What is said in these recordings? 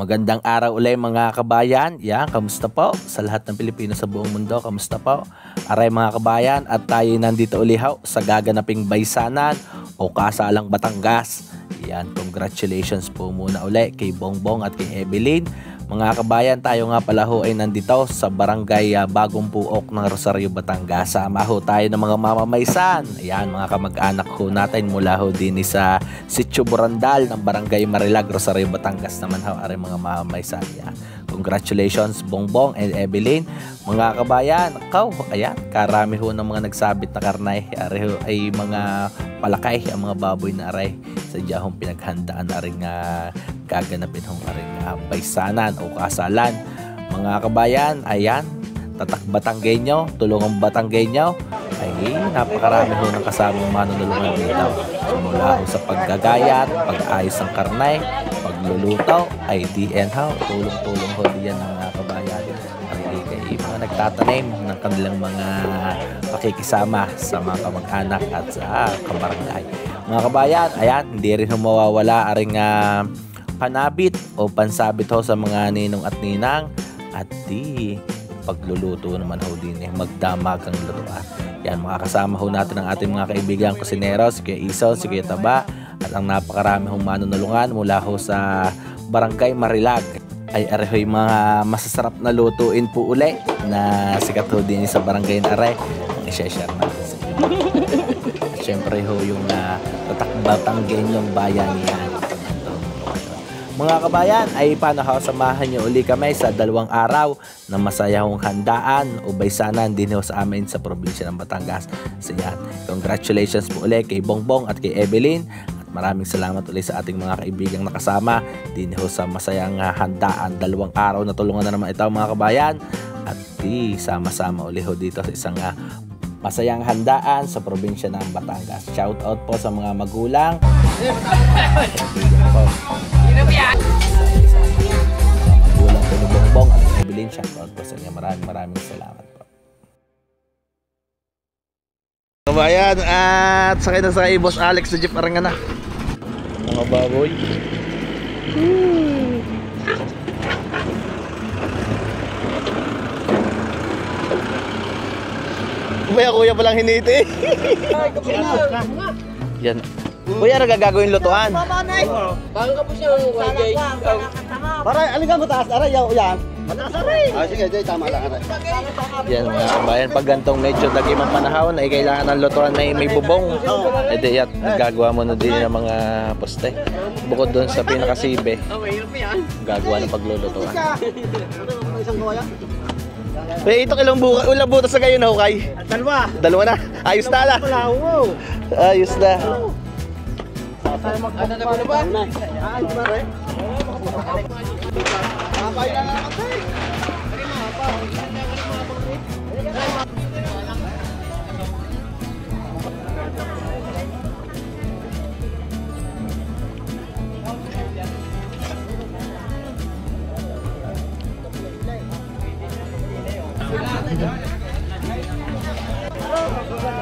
Magandang araw ulit mga kabayan. Yan, kamusta po? Sa lahat ng Pilipino sa buong mundo, kamusta po? Aray mga kabayan, at tayo nandito ulihaw sa gaganaping baysanan o kasalang Batangas. Yan, congratulations po muna ulit kay Bongbong at kay Evelyn. Mga kabayan, tayo nga pala ho ay nandito sa barangay Bagong Puok ng Rosario, Batangas. Sama ho tayo ng mga mamamaysan. Ayan, mga kamag-anak ho natin mula ho din sa Sitio Borandal ng barangay Marilag, Rosario, Batangas naman ho ari mga mamamaysan. Ayan. Congratulations Bongbong and Evelyn. Mga kabayan, ayan, karami ho ng mga nagsabit na karnay. Ari ho ay mga palakay, ang mga baboy na aray. Sadya hong pinaghandaan aring gaganapin hong aring baysanan o kasalan. Mga kabayan, ayan, tatak Batanggenyo, tulungang Batanggenyo, ay napakarami ho ng kasamang manunulungan dito. Mula ho sa paggagayat, pag-ayos ng karnay, pagluluto, ay DN ho, tulong-tulong ho diyan ng mga kabayan. Ay kay mga nagtatanim ng kanilang mga pakikisama sa mga kamag-anak at sa kabarangay. Mga kabayan, ayan, hindi rin mawawala aring panabit o pansabit ho sa mga ninong at ninang at di pagluluto naman ho din magdamag ang lutuan. Yan, makakasama ho natin ang ating mga kaibigan kusinero, si Kuya Isaw, si Kuya Taba at ang napakarami hong manunulungan mula ho sa barangay Marilag. Ay arehoy mga masasarap na lutuin po uli na sikat ho din sa barangay na are. I-share natin sa inyo. Siyempre ho yung tatak-Batanggenyong bayan yan. Mga kabayan, ay paano ho samahan nyo uli kami sa 2 araw na masayahong handaan o baysanan din ho sa amin sa probinsya ng Batangas. So yan, congratulations po uli kay Bongbong at kay Evelyn. At maraming salamat uli sa ating mga kaibigang nakasama din ho sa masayang handaan. 2 araw na tulungan na naman ito mga kabayan. At di sama-sama uli ho dito sa isang masayang handaan sa probinsya ng Batangas. Shout out po sa mga magulang. Magulang po ni Bongbong at Evelyn. Shout out po sa inyo. Maraming salamat po. Kabayan, at sakay na sa Boss Alex sa jeep arang na. Mga baboy. Kuya palang hiniti. Yan. Kuya, nagagagawin lutuan. Bakit ka po siya wajay? Aray, aligan mo taas. Aray, yan. Mataas aray. Sige, tama lang aray. Yan mga kabayan, pag gantong medyo dagimang panahon ay kailangan ng lutuan na may bubong. E di at gagawa mo na din ng mga poste. Bukod doon sa pinakasibe, gagawa ng paglulutuan. Isang kawaya. Ito ilang butas na kayo na hukay? 2 na? Ayos na ala. Ayos na.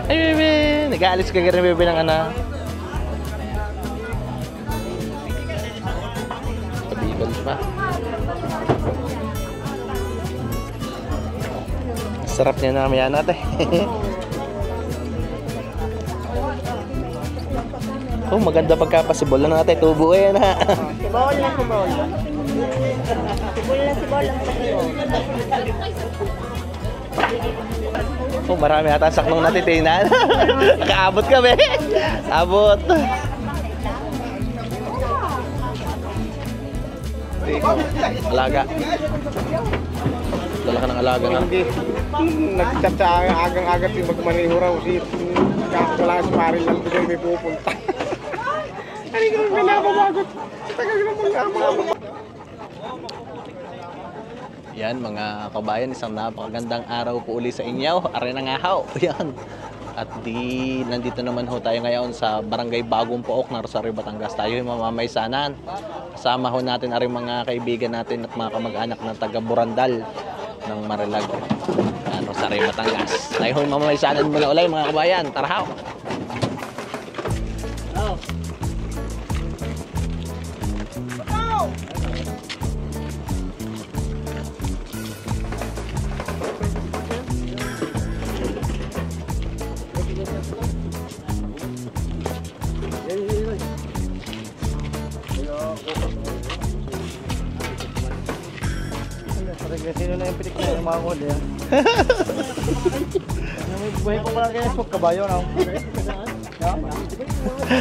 Ay, bebe, nag-aalis ka rin bebe ng anak. Sabiban pa. Sarap niya na kami natin. Oh, maganda pagkapasibol na natin. Tubo yan ha. Sibol na sibol. Sibol na sibol ang pagkiro. Oh, marami ata saknong natitinan. Kaabot kami. Abot. Alaga. Dala ka ng alaga nga. Nag-chat sa agang-agat yung magmaniho raw. Wala sa paril lang doon may pupunta. Ano yung pinababagot? Tagal naman nga. Yan mga kabayan, isang napakagandang araw po uli sa inyo. Are na nga ho. Yan. At nandito naman ho tayo ngayon sa barangay Bagong Puok ng Rosario, Batangas. Tayo yung mamamaysanan. Kasama ho natin aring mga kaibigan natin at mga kamag-anak ng taga Borandal ng Marilag, Rosario, Batangas. Tayo yung mamamaysanan mula ulay mga kabayan. Tara ho. Sino na yung pitik na yung mga kode, ha? Buhay pa pala kayo, huwag kabayo, no?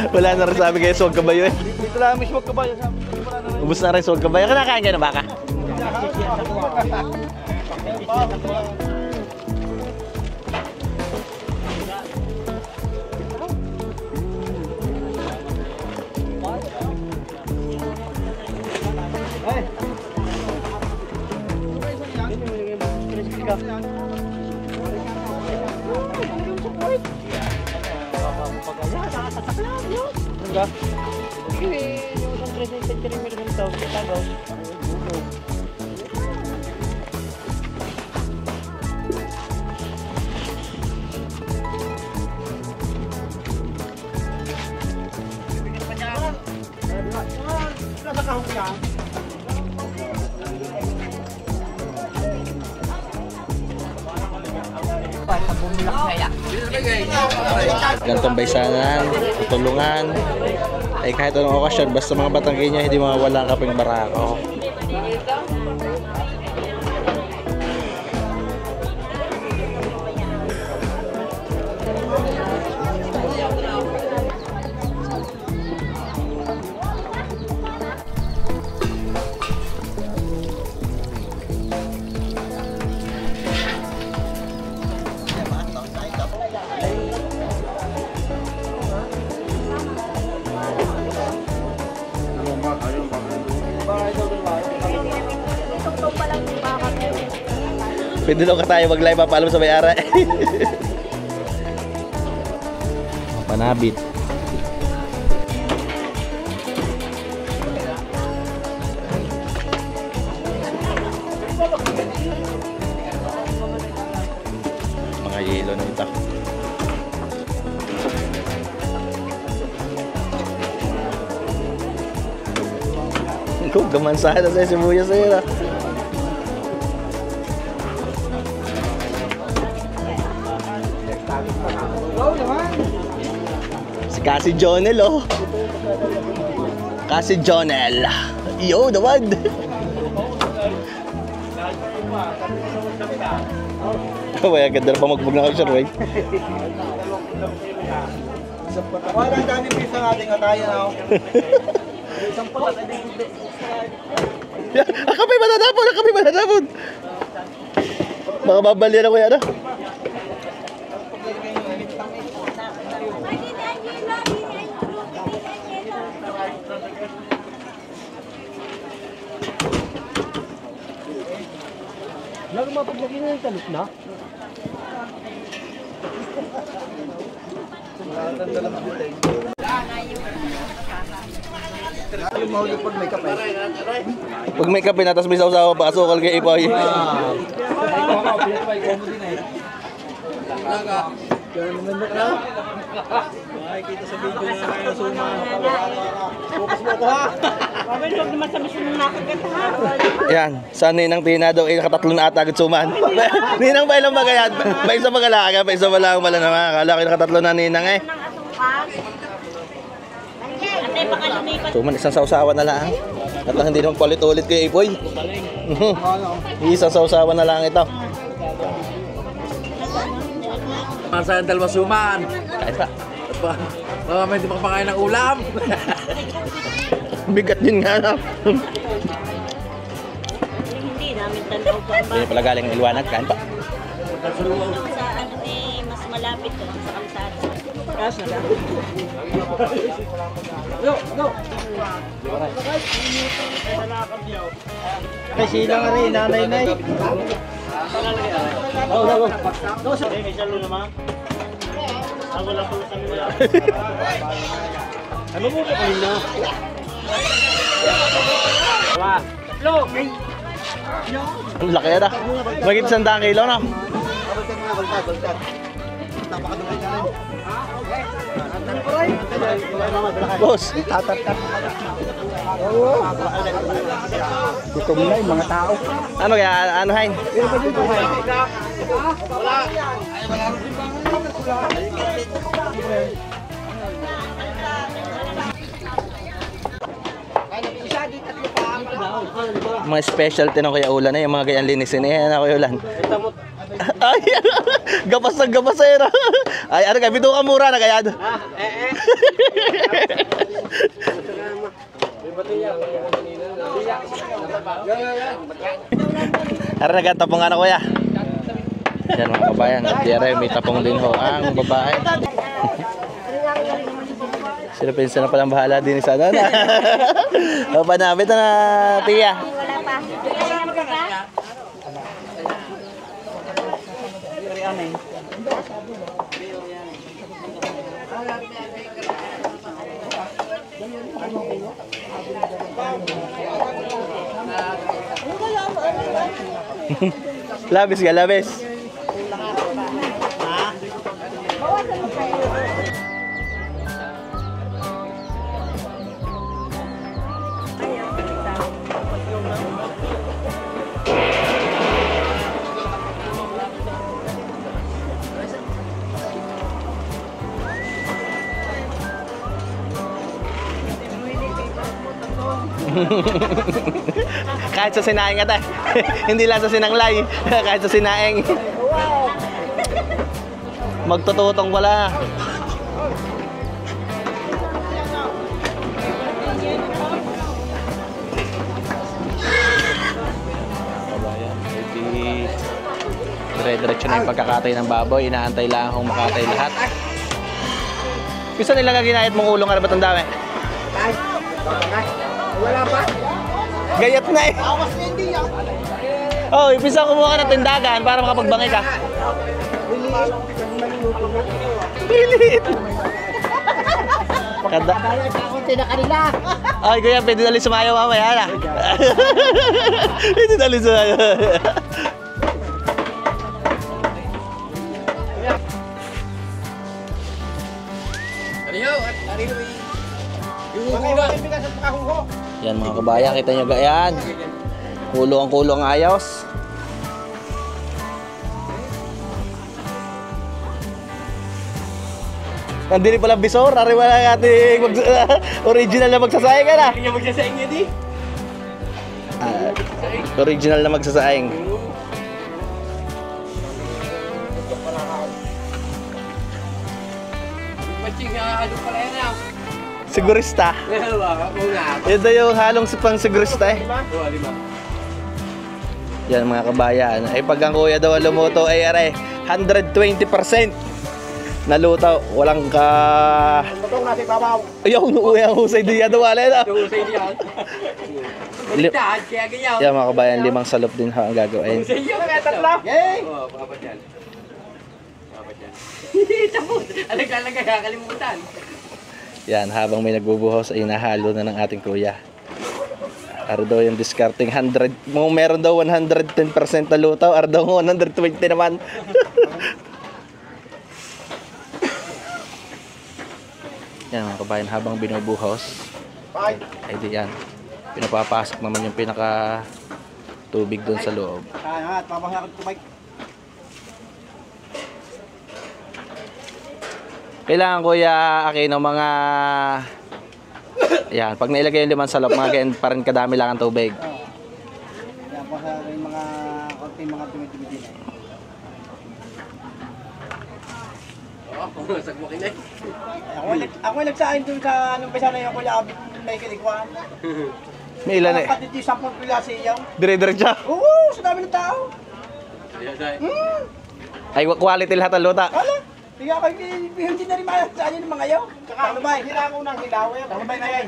Wala na rin sabi kayo, swag kabayo eh. Dito lang mismo kabayo, sabi ko, wala na rin. Ubus na rin swag kabayo. Kinakain kayo ng baka? Gantong baysanan, tulungan, ay kahit anong okasyon, basta mga Batangueño hindi mawawala ang kaping barako. Pwede lang ka tayo mag-live papaalam sa may-ara. Panabit. Mga yelo na ito. Gamansada sa sibuyas sa'yo. Si Cassie Jonel, oh. Cassie Jonel. Yo, the one. Kaya ganda na pa magbog na kayo, sir, right? Wala ang daming pisa natin atayan, ako. Isang palat, ay hindi. Akapay matatapon, akapay matatapon. Baka babalian ako yan, ah. Lago mapaglagay na yung talip na? Yung mahulog pag may kape. Pag may kape na, tapos may sausawa pa, asukal kay Ipoy. Makikita sa video na suma. Focus mo ko, ha? Pabay, huwag naman sabi sa mga nakagat, ha? Yan, sa ninang tina daw, nakatatlo na ata agad suman. Ninang pa ilang bagayad? Pa isa magalaga, pa isa malang pala naman. Akala ko nakatatlo na ninang eh. Ng asukal. Ate, baka lumipat. Suman, isang sausawa na lang. At lang hindi naman palit-ulit kay Ipoy. Isang sausawa na lang ito. Saan dalawa suman? Kahit pa. Baka may di makapakain ng ulam. Bigat din nga na. Hindi namin tanaw pa ba? Hindi pala galing ng Ilwanag, kain pa. Sa ano eh, mas malapit to sa kalsada. Kaso na. Go! Kasi lang nga rin, nanay-nay. Go! May salo naman. Wala po sa nila. Ano mo po kayo na? Ang laki na. Magiging 100 kilo na. Boss, gutom na yung mga tao. ano kaya, ano hain? Mga specialty ng Kuya Ulan yung mga ganyan linisin. Ayan na Kuya Ulan. Ay, gapas na gapas eh. Ay, ano ka, bito ka mura na kaya. Ara nagtatapong ano Kuya. Yan mga kabayan. Diyan may tapong din ho ang babae. Sila pinsan na palang bahala din sa sana. O panabit na tiya. Wala pa. Kaya mo ba? Labis ka, labis. Kahit sa sinaing ata. Hindi lang sa sinanglay. Kahit sa sinaing. Magtututong pala. Dire-diretso na yung pagkakatay ng baboy. Inaantay lang akong makatay lahat. Gusto nila ginayat mong ulong, ano ba't ang dami? Wala pa. Gayat na eh. Awas na hindi yan. Oh, ipisa kumuha ka ng tindagan para makapagbangi ka. Pilit. Kada. Kakunti na kanila. Ay, kuya, pwede dali sumayaw mamaya na. Pwede dali sumayaw. Yan mga kabayan, kita nyo gayan. Kulong ayos. Nandili pala bisor, ari wala ating original na magsasaing ka na. Hindi niya magsasaing yun eh. Original na magsasaing. Maching ano pala yan ah. Sigurista. Oo nga. Ito yung halong pang sigurista eh. Oo, lima. Yan mga kabayan. Ay pag ang kuya daw lumuto ay aray 120% naluto. Walang ka... Patong nasi babaw. Ayaw, ang husay diya daw wala na. Husay niyan. Baliktad, kaya ganyan. Yan mga kabayan, 5 salop din ha ang gagawin. Husay niyan. Kaya tatlo. Yay! Oo, papat yan. Papat yan. Tapos, alaglalagay, kakalimutan. Yan, habang may nagbubuhos ay nahalo na ng ating kuya. Ar daw yung discarding 100. Meron daw 110% na lutaw. Ar daw 120 naman. Yan mga kabayan, habang binubuhos Bye. ay di yan. Pinapapasok naman yung pinaka tubig doon sa loob. Kaya, papasakot ko bike. Kailangan kuya Aquino mga yan, pag nailagay yung 5 salop, mga ganyan pa rin kadami lang ang tubig. Kaya po sa mga konti mga tumitumi din eh. Oo, sagmakin na. Ako ay nagsahin dun sa anong pesa na yung kuya abit may kinikwan. May ilan eh. Pati di 10 pila siya. Dire-diretso. Oo, sa dami ng tao. Ay quality lahat ang luta. Wala. Kaya kayo hindi na rin sa inyo ng mga yaw. Tsaka ano ba? Hindi na ako nang hilaw. Ano ba na yan?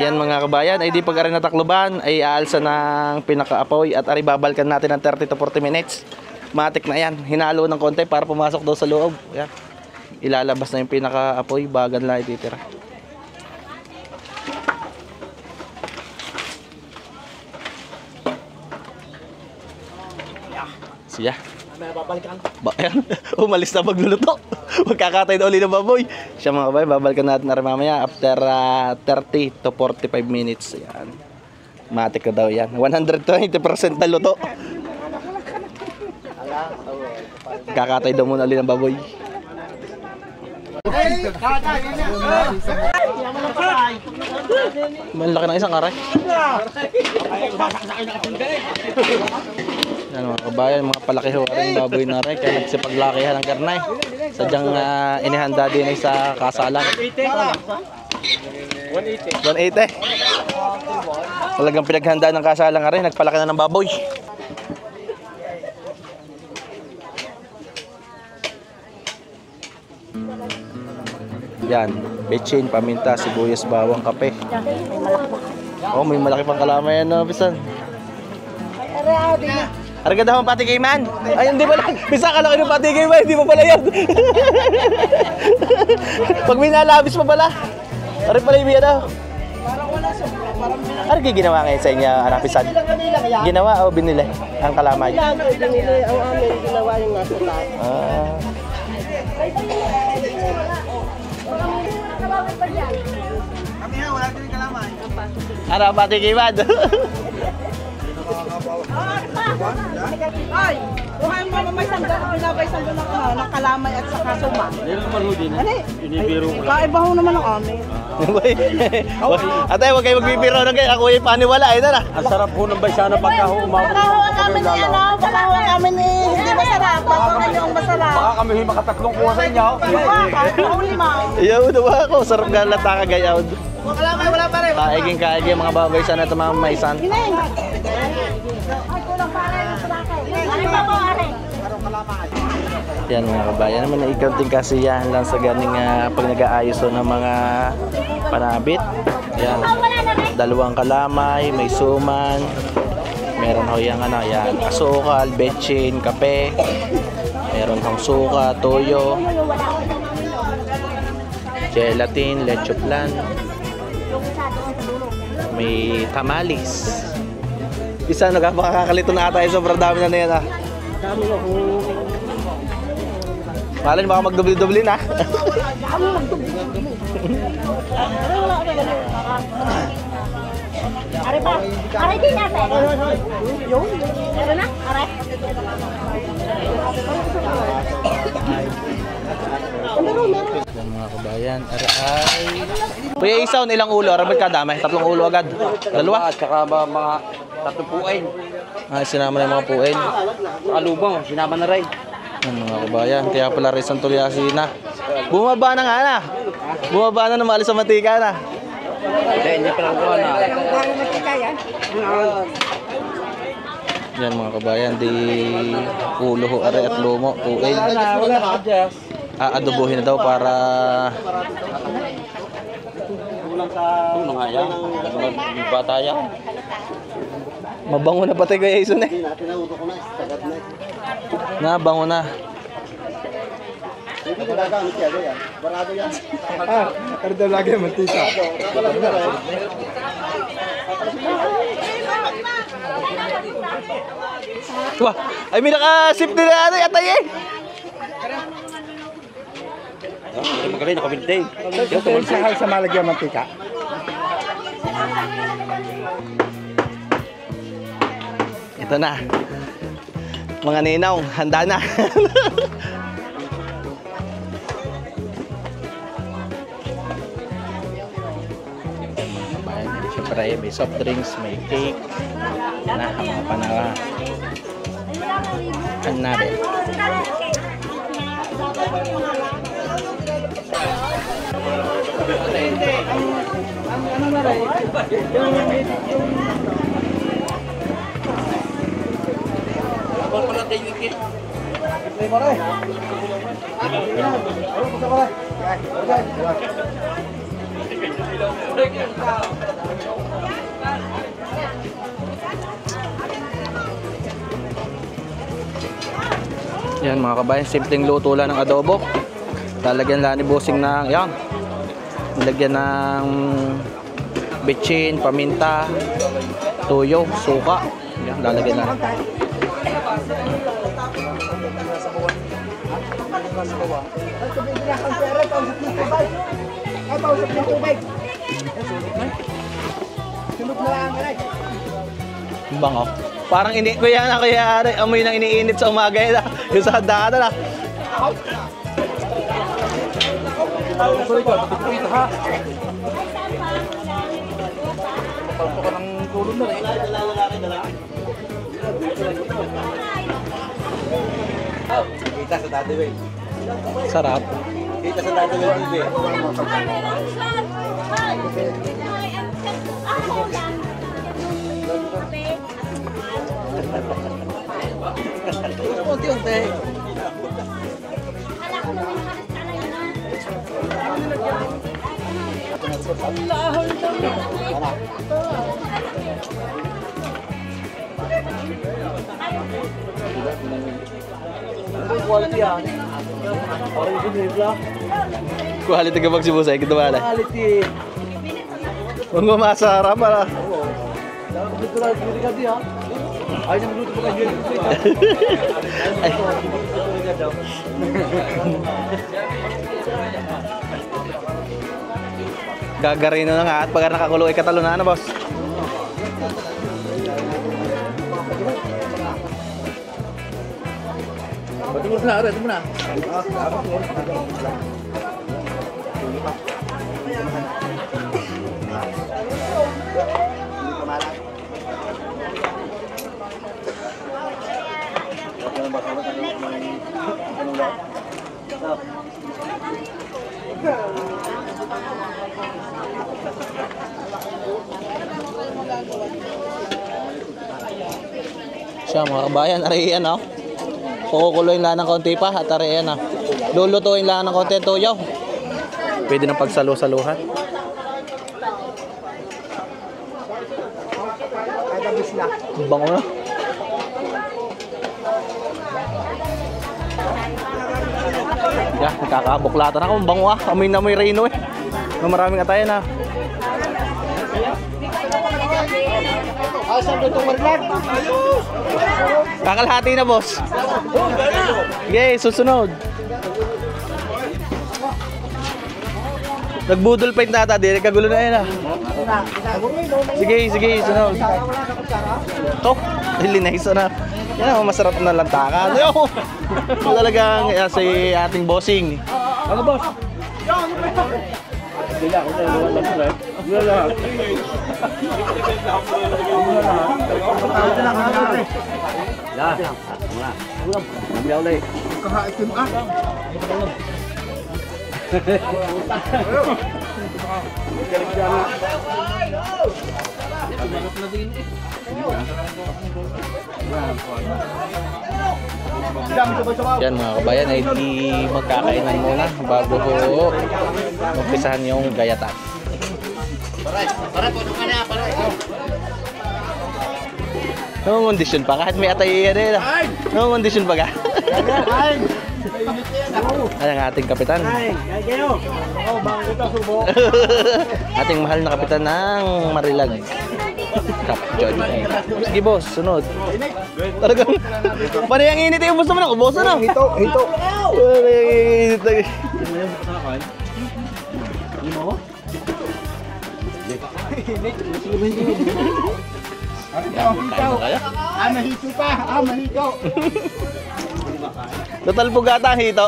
Yan mga kabayan, ay di pag ari natakluban ay aalsa ng pinakaapoy at ari babalkan natin ng 30 to 40 minutes. Matik na yan, hinalo ng konti para pumasok daw sa loob. Yan. Ilalabas na yung pinakaapoy, bagan lang ititira. Siya. Babalikan. Ayan, umalis na magluluto. Magkakatay na uli ng baboy. Siya mga kabayan, babalikan natin na rin mamaya after 30 to 45 minutes. Ayan. Matik na daw yan. 120% na luto. Kakatay daw muna uli ng baboy. Malaki ng isang aray. Yan mga kabayan, mga palaki ho rin baboy na rin. Kaya nagsipaglakihan ng karnay. Sadyang inihanda din ay sa kasalan. 180. Talagang pinaghanda ng kasalan nga rin. Nagpalaki na ng baboy. Yan, betchin, paminta, sibuyas, bawang, kape. Oh, may malaki pang kalamay yan, no, pisan. Arga daw ang patigay man. Ay, hindi pala. Pisa ka lang yung patigay man, hindi mo pala yan. Pag minalabis mo pala. Ari pala yung daw. Arga ginawa ngayon sa inyo, anak pisan? Ginawa o binili ang kalamay? Binili ang amin, ginawa yung nasa tayo. Ano ang patigay man? Ay, kuhain mo may sandal, pinabay sandal ng kalamay at saka suma. Ano eh? Kaiba ho naman ang amin. Atay, huwag kayo magbibiro na kayo. Ako yung paniwala. Ito na. Ang sarap po ng baysana pagka ho umabot. Pagkahuwag namin eh, ano? Pagkahuwag namin eh, hindi masarap. Pagkahuwag yung masarap. Baka kami makatatlong kuha sa inyo. Ako lima. Iyaw, diba ako? Sarap nga lata kagayaw. Wala pa rin. Kaiging mga babay sana ito mga maisan. Gineng. Ay, kulang pa rin. Ano pa po, are? Yan mga kabayan naman na ikaunting kasiyahan lang sa ganing pag nag-aayos ng mga panabit. Yan. Dalawang kalamay, may suman. Meron ho yung yan, asukal, betchin, kape. Meron hong suka, toyo. Gelatin, leche flan. May tamalis. Isa makakakalito na ata yung sobrang dami na yan ah. Dami na ho. Malin baka magdubli-dubli na. Are pa. Are din natin. Yung? Meron na? Are? Yan mga kabayan, aray. Kuya Isaw, ilang ulo? Arabot ka dami? 3 ulo agad? 2? At saka ba mga tatupuin. Sinama na yung mga puin. Sa alubang, sinama na rin. Yan mga kabayan, kaya pala rin San Tulyasi na. Bumaba na nga na. Bumaba na maalis sa matika na. Hindi pa lang kuha na. Yan mga kabayan, di ulo ho, aray at lumo, puin. Wala na, adjust. Aadobohin na daw para Ano nga yan? Bata yan. mabango na pati kaya iso na eh. Nabango na. Pero daw lagi ang mantika. Wah, ay may naka-sip din na ano yatay eh. Ito magaling, nakabintay. Sa malagyan mantika. Ito na. Mga ninong, handa na. Siyempre, may soft drinks, may cake. Na, mga panawa. Hanabe. Yan mga kabayan, simpleng luto lang ng adobo. Lalagyan lang ni bossing ng yan. Nilagyan ng betchin, paminta, toyo, suka. Yan, lalagyan na. Bango. Parang kuya na kuya amoy nang iniinit sa umaga yun. Yung sa handa ka na. Kita sa dati, wey. Sarap. Kita sa dati, wey. Unti-unti. Quality ka magsibusay, kita ba? Quality. Kung masarap pala. Gagarino na nga at pag nakakulo ay katalo na, ano boss? Ba't mo na, ito mo na. Siya mga kabayan, ariyan oh. Kukuloyin lang ng konti pa at ariyan oh. Lulutuin lang ng konti tuyaw. Pwede na pagsalo-saluhan. Bango na. Yeah, nakakabuklatan ako. Bango ah. Amoy na amoy reno eh. Maraming atayan ah. Asan itong marlag? Kakalahati na boss. Okay, susunod. Nagbudol pa yung tata, di kagulo na yan ah. Sige, sige, sunod. Ito, nice na. Yan ang masarap na lantakan. Yo! Talagang si ating bossing. Ano, boss? Yan mga kabayan ay di magkakainan muna bago ko magpisahan yung gayatan. Para po nung kana para. No condition pa kahit may atay yan eh. No condition pa ka. Ano ang ating kapitan? Ating mahal na kapitan ng Marilag. Cap John. Sige boss, sunod. Talagang panay ang init yung boss naman ako, boss ano? Hito, hito. Panay ang init lagi. Mahito pa, mahito. Total pugata ang hito.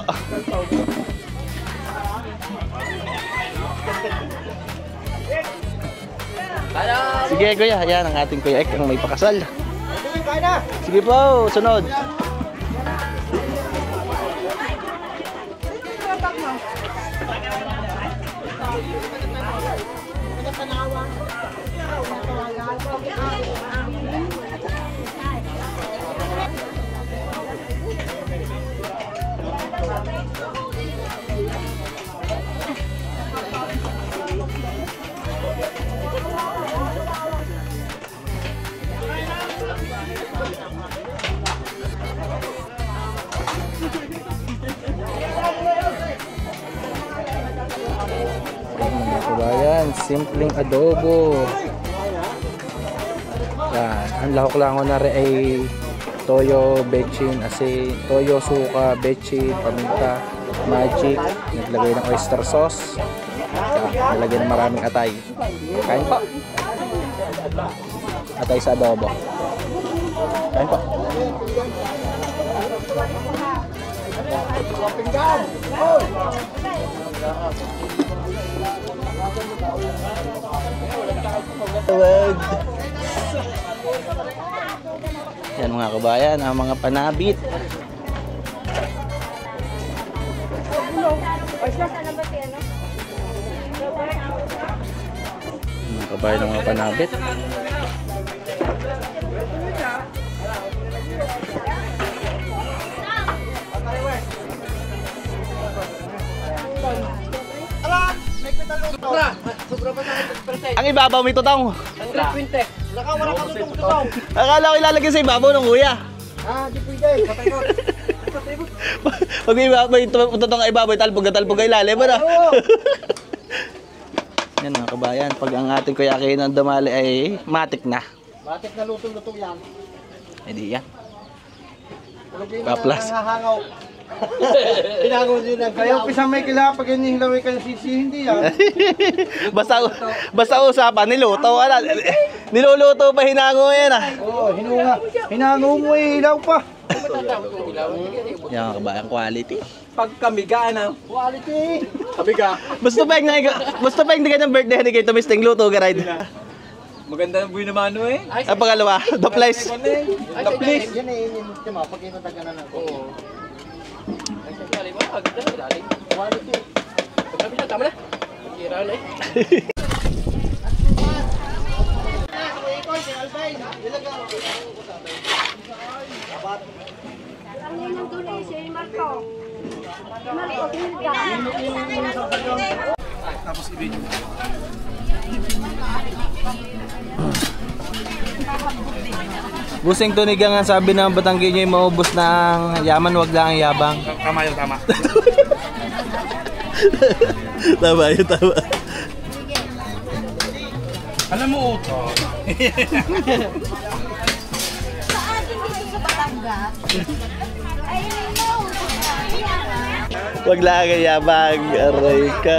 Sige kuya, yan ang ating kuya Ek ang may pakasal. Sige po, sunod. Kabayan, simpleng adobo. Yan, ang lahok lang ko na rin ay toyo, bechin, asin, toyo, suka, bechin, paminta, magic, naglagay ng oyster sauce, naglagay ng maraming atay. Kain po. Atay sa adobo. Kain po. Pinggan! Tawag. Yan mga kabayan, ang mga panabit. Mga kabayan ng mga panabit. Ang ibabaw may tutong. Akala ko ilalagay sa ibabaw ng kuya. Di pwede. Patay ko. Pag may tutong ang ibabaw, talpog ay ilalim ba na? Yan mga kabayan, pag ang ating kuya kayo ng damali ay matik na. Bakit na lutong-lutong yan? Hindi yan. Kaplas. Nangahangaw. Hinangaw din lang. Kaya pisang may kila pag hinihilaway ka ng sisi, hindi yan. basta usapan, niluto. Niluluto pa hinango yan ah. Oo, hinangaw mo eh, hilaw pa. Yan mga kabayan, quality. Pagkamiga na. Quality. Kamiga. Basta pa yung di ka ng birthday ni kayo tumisting luto ka ride. Maganda ng buhay naman eh. Ang pangalawa, the place. The place. Yan eh, yun yung pag inataga na ng ko. Quality. Tama na. Kira na eh. Busing tunigang ang sabi ng Batanggi nyo yung maubos na ang yaman, wag lang ang yabang. Tama yun, tama. Tama yun, tama. Alam mo, Uto. Wag lang ang yabang, aray ka.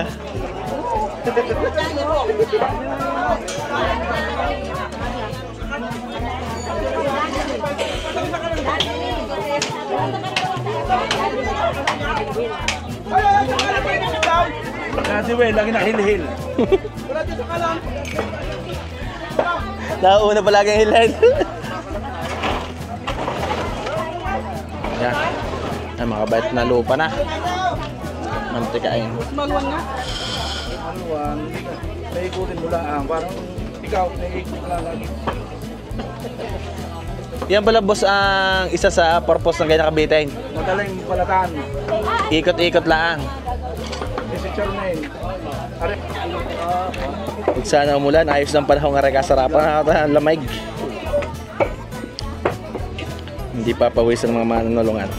Kasi we, lagi na hil-hil. Nauna pa lagi ang hilan. Yan. Ay, makabait na lupa na. Mantikain. Maluwan nga. Maluwan. Naikutin mo lang. Parang ikaw, naikot lang lagi. Yan pala boss ang isa sa purpose ng ganyan kabitin. Madaling palataan. Ikot-ikot lang. Picture na yun. Are. Huwag sana umulan, ayos ng panahon nga rin kasarapan ang lamig. Hindi papawisan ng mga manunulungan.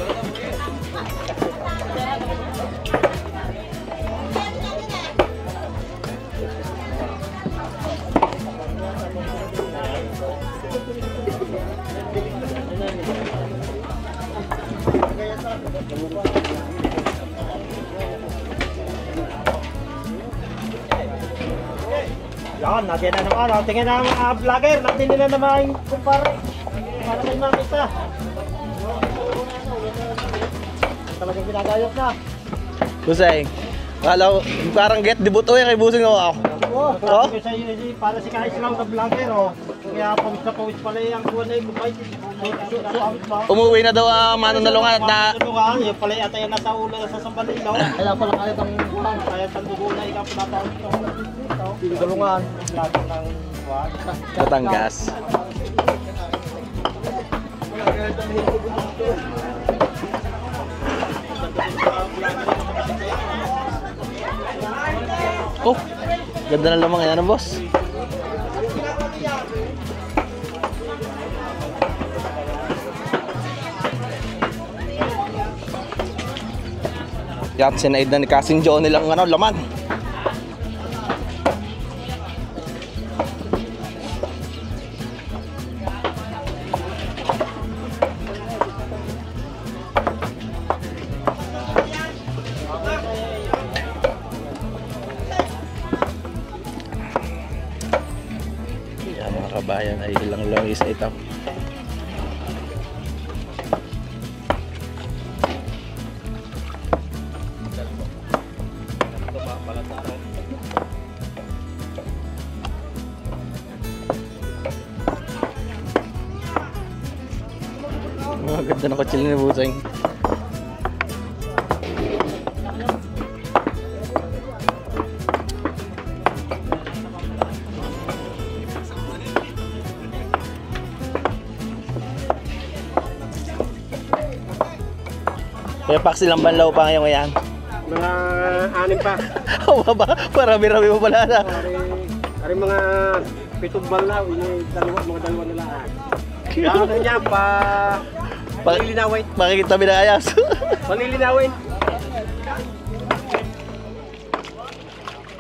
Yan, natin na naman. Tingnan ng vlogger. Natin nila naman kumpare. Para may makita. Talagang ginagayot na. Busay, akala ko, parang get debut o yan kay Busing ako. Oo, sabi ko sa iyo, para si Kahit lang na vlogger. Kaya pawis na pawis pala yung kuha na yung mukha. Suamit ba? Umuwi na daw ang manunulungan at na Yung pala yata yan nasa ulo sa Sambalilaw. Kaya pala kaya itong kulang. Kaya itong dugo na ikaw pinatawag ito. Tulungan. Lahat ng Batangas. Oh, ganda na lamang yan, boss. Yan, sinaid na ni Kasing Johnny lang laman. Yan mga kabayan, ay ilang langis ito. Ganda ng kutsilyo ni Busing. Kaya paksi lang banlaw pa ngayon yan. Mga anim pa. Hawa ba? Marami-rami mo pala na. Ari mga pitong bal na, mga dalawa na lang. Ano na niya, palilinawin. Makikita binayas. Palilinawin.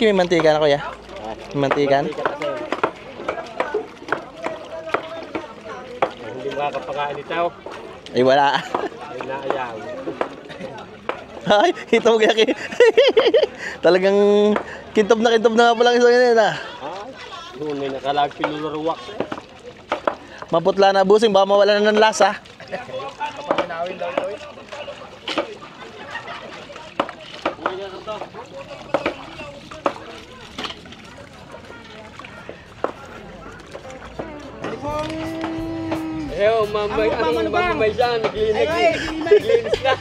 May mantika na kuya. May mantikan. Hindi makakapakain ito. Ay wala. Ay naayaw. Ay, ito mo kaya talagang kintob na nga palang isang yun ah. Noon may nakalag pinularuwak. Maputla na Busing, baka mawala na ng lasa. Kapaginawin daw ito eh. Mamay siya, naglinis na.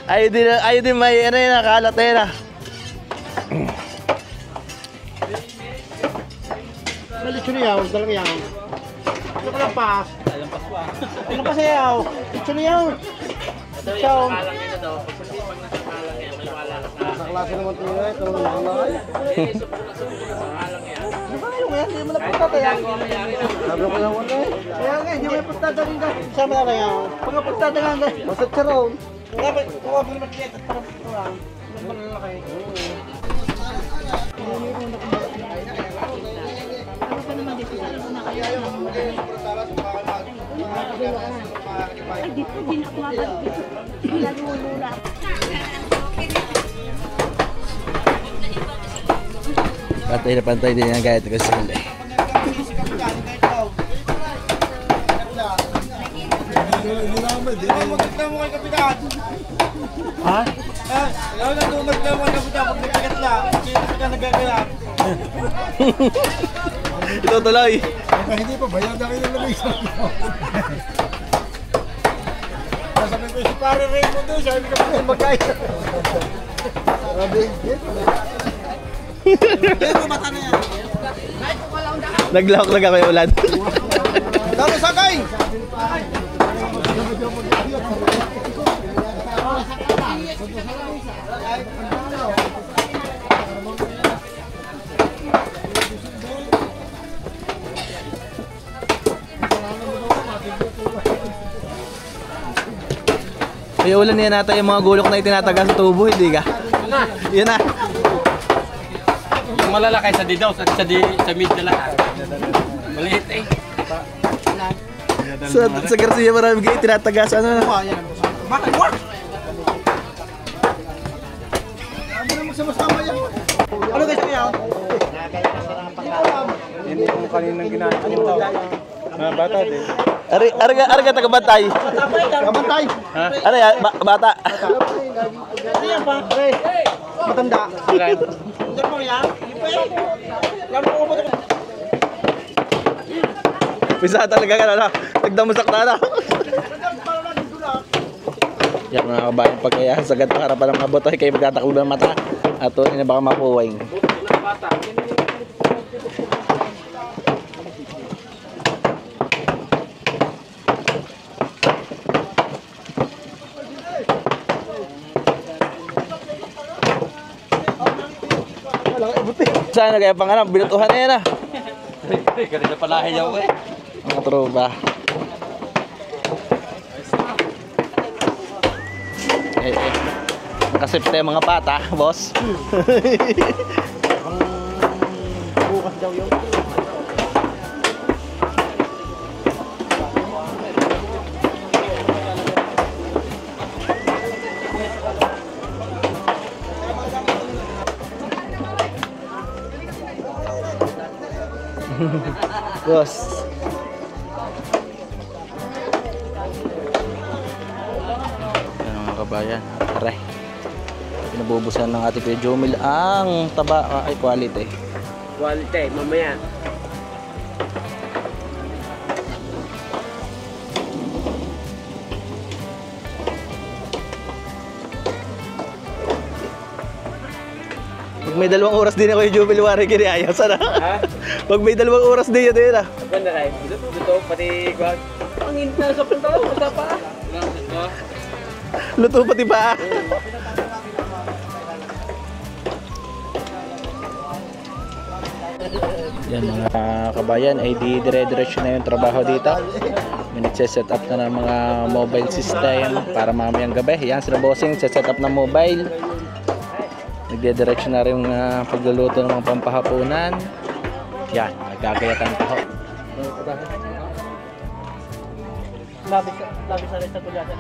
Ayaw din may ano yun, nakalat na yun ah. Nalichuniyaw, dalang yaw. Ano ka lang pas? Ano pa sayaw? Lichuniyaw. Ciao. Sa klase naman ito yun, ito naman lang. Hindi mo na punta tayo. Sabi ko naman eh. Kaya nga, hindi mo na punta tayo nga. Sama na lang. Pag punta tayo nga. Masat siya ron. Kaya ba, kuha mo naman kaya. Parang ito lang. Ano ba lalaki? Ay, dito din ako mabalik. Nalulula. Pantay na pantay din yung gayat ko sa hali. Ha? Ito tuloy. Hindi pa, bayad na kayo ng lamig sa sabi ko si Pare Raymond doon, sabi ka pa magkain. Naglahok lang ako yung ulan. Dalo sakay! Kaya ulan niya nata yung mga gulok na itinataga sa tubo, hindi ka? Yun na. Yung malalakay sa didaw, sa mid na lahat. Maliit eh. Sa Garcia marami kayo itinataga sa ano na. Bakit work? Ano na magsama-sama yan? Ano guys kaya? Hindi ko kaninang ginagawa. Mga bata din. Arga tagabantay. Kabantay! Ano yan? Bata. Ano yan pa? Matanda. Hindi mo yan? Hindi pa yan. Yan mo ko ba? Pisa talaga ka na. Nagdamusak na na. Yan mga kabayan, pagkaya sagad pa harapan ng mga botoy kayo magtatakbo ng mata. At ito na baka mapuwing. Sana kaya pang ano, binutuhan na yan ah. Kanina palahin niya ko eh. Mga tropa. Nakasipte yung mga pata, boss. Bukas daw yun. Boss. Yan mga kabayan. Aray. Pinabubusan ng ating Kuya Jomil ang taba ay quality. Quality, mamaya. may 2 oras din ako yung Jubilwari kinaya. Sana. Pag may 2 oras din yun din ah. Ganda rin. Luto, pati guwag. Ang init na sa pantalo, wala pa. Luto pati pa. Yan mga kabayan ay dire-diretso na yung trabaho dito. Minagse-set up na ng mga mobile system para mamayang gabi. Yan sila bossing, set up ng mobile. Nagdidiretso na rin yung pagluluto ng mga pampahapunan. Yan, nagagayatan taho. Labi sa rin sa tulasan.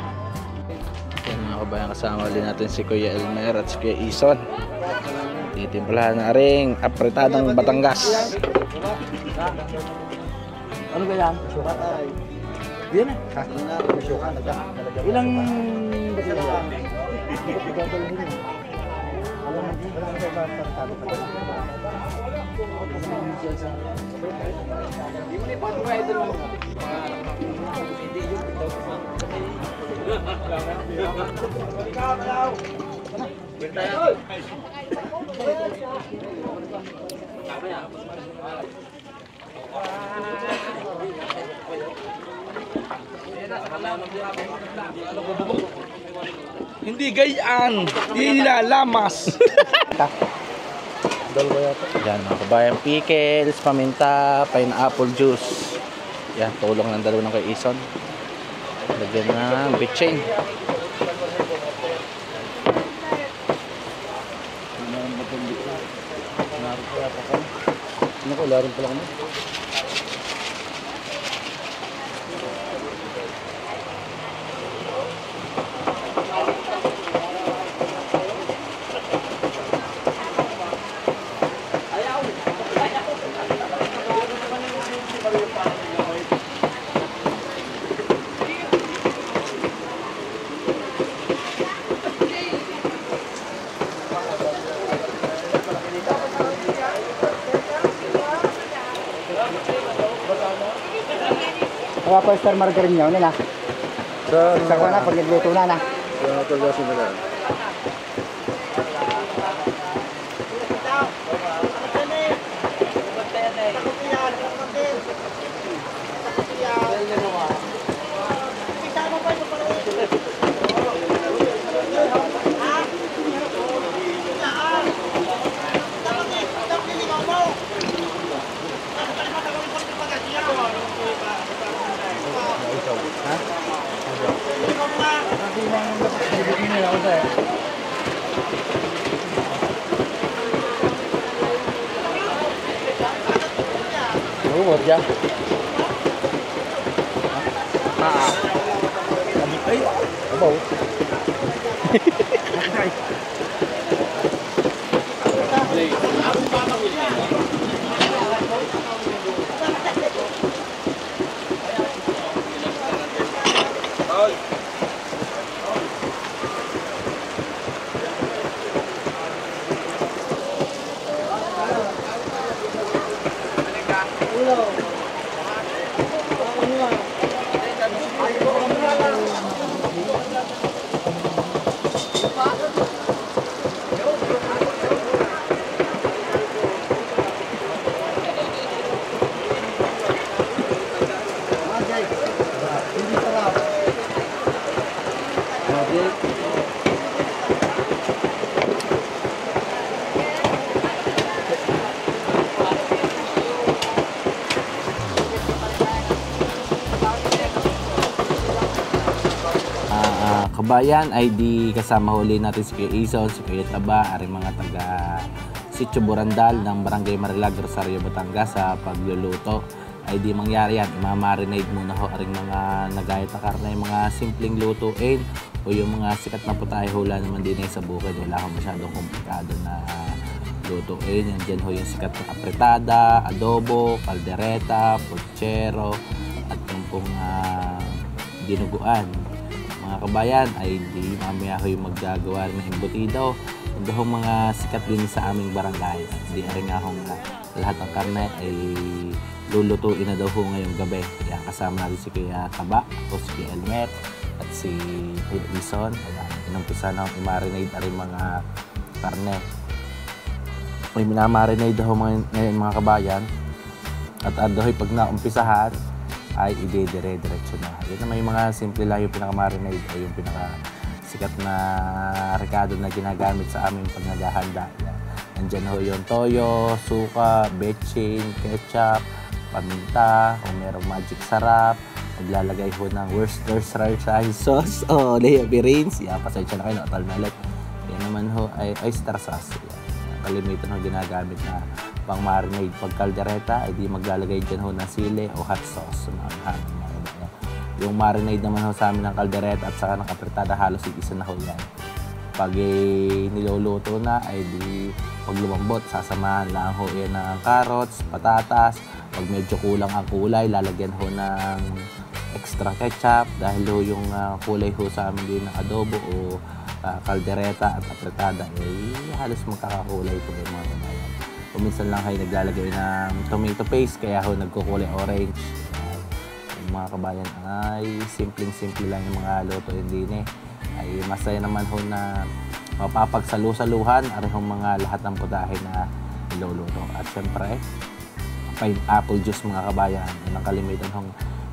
Yan mga kabayan, kasama ulit natin si Kuya Elmer at si Kuya Ison. Titimplahan na ring apretadang Batangas. Ano ba yan? Yan eh. Ilang Hindi gayaan, hindi nilalamas. Yan mga kabayan, pickles, paminta, pineapple juice. Yan, tulong ng dalawa ng kay Ison. Lagyan ng bitchin. Ano ko, larin pala kami. Mga oyster margarine nyo, nila. Sa ko na, pag nagluto na na. Lumot ya. Ay, abaw. Kabayan ay di kasama huli natin si Kuya Ison, si Kuya Taba, ari mga taga Sitio Burandal ng Barangay Marilag, Rosario, Batangas sa pagluluto. Ay di mangyari yan, imamarinade muna ho aring mga nagayat na karne, mga simpleng lutuin o yung mga sikat na putay hula naman din sa bukid. Wala akong masyadong komplikado na lutuin. Yan dyan ho yung sikat na apretada, adobo, kaldereta, puchero at yung pong dinuguan. Mga kabayan ay di mamaya ho yung maggagawa rin ng embutido. Ito hong mga sikat din sa aming barangay. Di rin nga hong lahat ng karne ay lulutuin na daw ho ngayong gabi. Kaya kasama natin si Kuya Taba o si Kuya Elmer at si Kuya Ison. Ayan, inumpisa na i-marinate na rin mga karne. may minamarinate ho ngayon mga kabayan. At adoy pag naumpisahan ay idedire-diretso na. Yan naman yung mga simple lang yung pinakamarinade o yung pinakasikat na rekado na ginagamit sa aming pag naghahanda. Nandyan ho yung toyo, suka, betchin, ketchup, paminta, kung merong magic sarap, maglalagay ho ng Worcestershire sauce o Lea Beans. Yan, pasensya na kayo, natal malat. Yan naman ho ay oyster sauce. Yan, kalimitan ho ginagamit na pang marinade. Pag kaldereta, ay di maglalagay dyan ho ng sili o hot sauce. Yung marinade naman ho sa amin ng kaldereta at saka ng apretada, halos isa na ho yan. Pag niluluto na, ay di pag lumambot, sasamahan lang ho yan ng carrots, patatas. Pag medyo kulang ang kulay, lalagyan ho ng extra ketchup dahil ho yung kulay ho sa amin din ng adobo o kaldereta at apretada halos magkakakulay po yung mga kamayan. Kuminsan lang kayo naglalagay ng tomato paste kaya ho nagkukulay orange. Yung mga kabayan ay simpleng-simple lang yung mga luto hindi ay masaya naman ho na mapapagsalu-saluhan arehong mga lahat ng putahe na niluluto. At syempre, pineapple juice mga kabayan. Yan ang kalimitan hong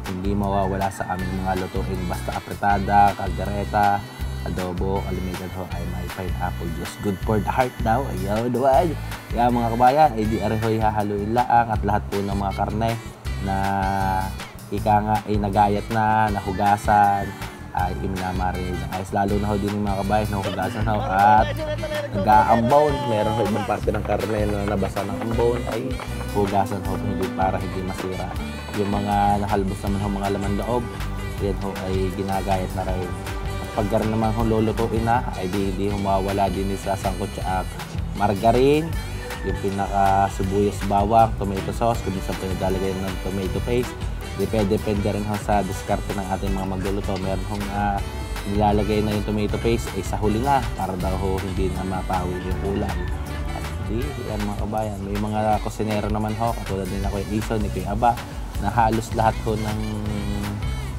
hindi mawawala sa aming mga lutuin. Basta apretada, kaldereta, adobo, kalimitan ho ay may pineapple juice. Good for the heart daw. Ayaw doon. Kaya mga kabayan, ay di areho'y hahaluin laang at lahat po ng mga karne na ika nga ay nagayat na, nahugasan, ay iminamarinate ng ayos. Lalo na ho din yung mga kabayan, nahugasan ho at nag-aambon. Meron ho ibang parte ng karne na nabasa ng ambon ay hugasan ho para hindi masira. Yung mga nahalbos naman ho mga laman loob, yan ho ay ginagayat na kayo. Pag naman ho lulutuin na, ay di humawala din sa sangkot at margarine, yung pinaka-sibuyas bawang, tomato sauce, kung minsan pinaglalagay ng tomato paste. Depende rin ho sa diskarte ng ating mga magluluto. Meron hong nilalagay na yung tomato paste ay sa huli na para daw ho hindi na mapawi yung ulam. At di, yan mga kabayan. May mga kusinero naman ho, katulad din ako yung Iso, ni Kuya Aba, na halos lahat ho ng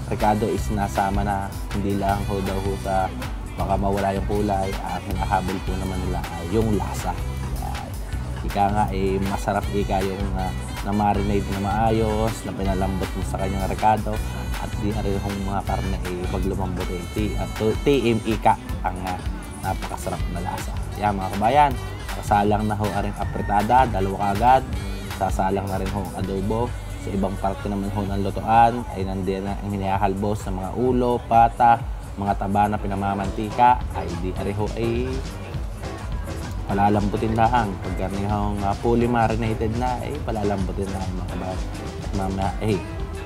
rekado is nasama na. Hindi lang ho daw ho sa baka mawala yung kulay. Hinahabol po naman nila yung lasa. Ika nga ay masarap ika yung na-marinade na maayos, na pinalambot mo sa kanyang rekado at di rin yung mga karne ay pag lumambot ay TM ika ang napakasarap na lasa. Yan mga kabayan, sasalang na ho aring apretada, dalawa kagad, sasalang na rin ho adobo. Sa ibang parte naman ho ng lutuan ay nandiyan na ang hinahalbos sa mga ulo, pata, mga taba na pinamamantika ay di rin ho ay palalambutin lang. Pag ganihong fully marinated na, palalambutin lang mga kabayan. At mamaya,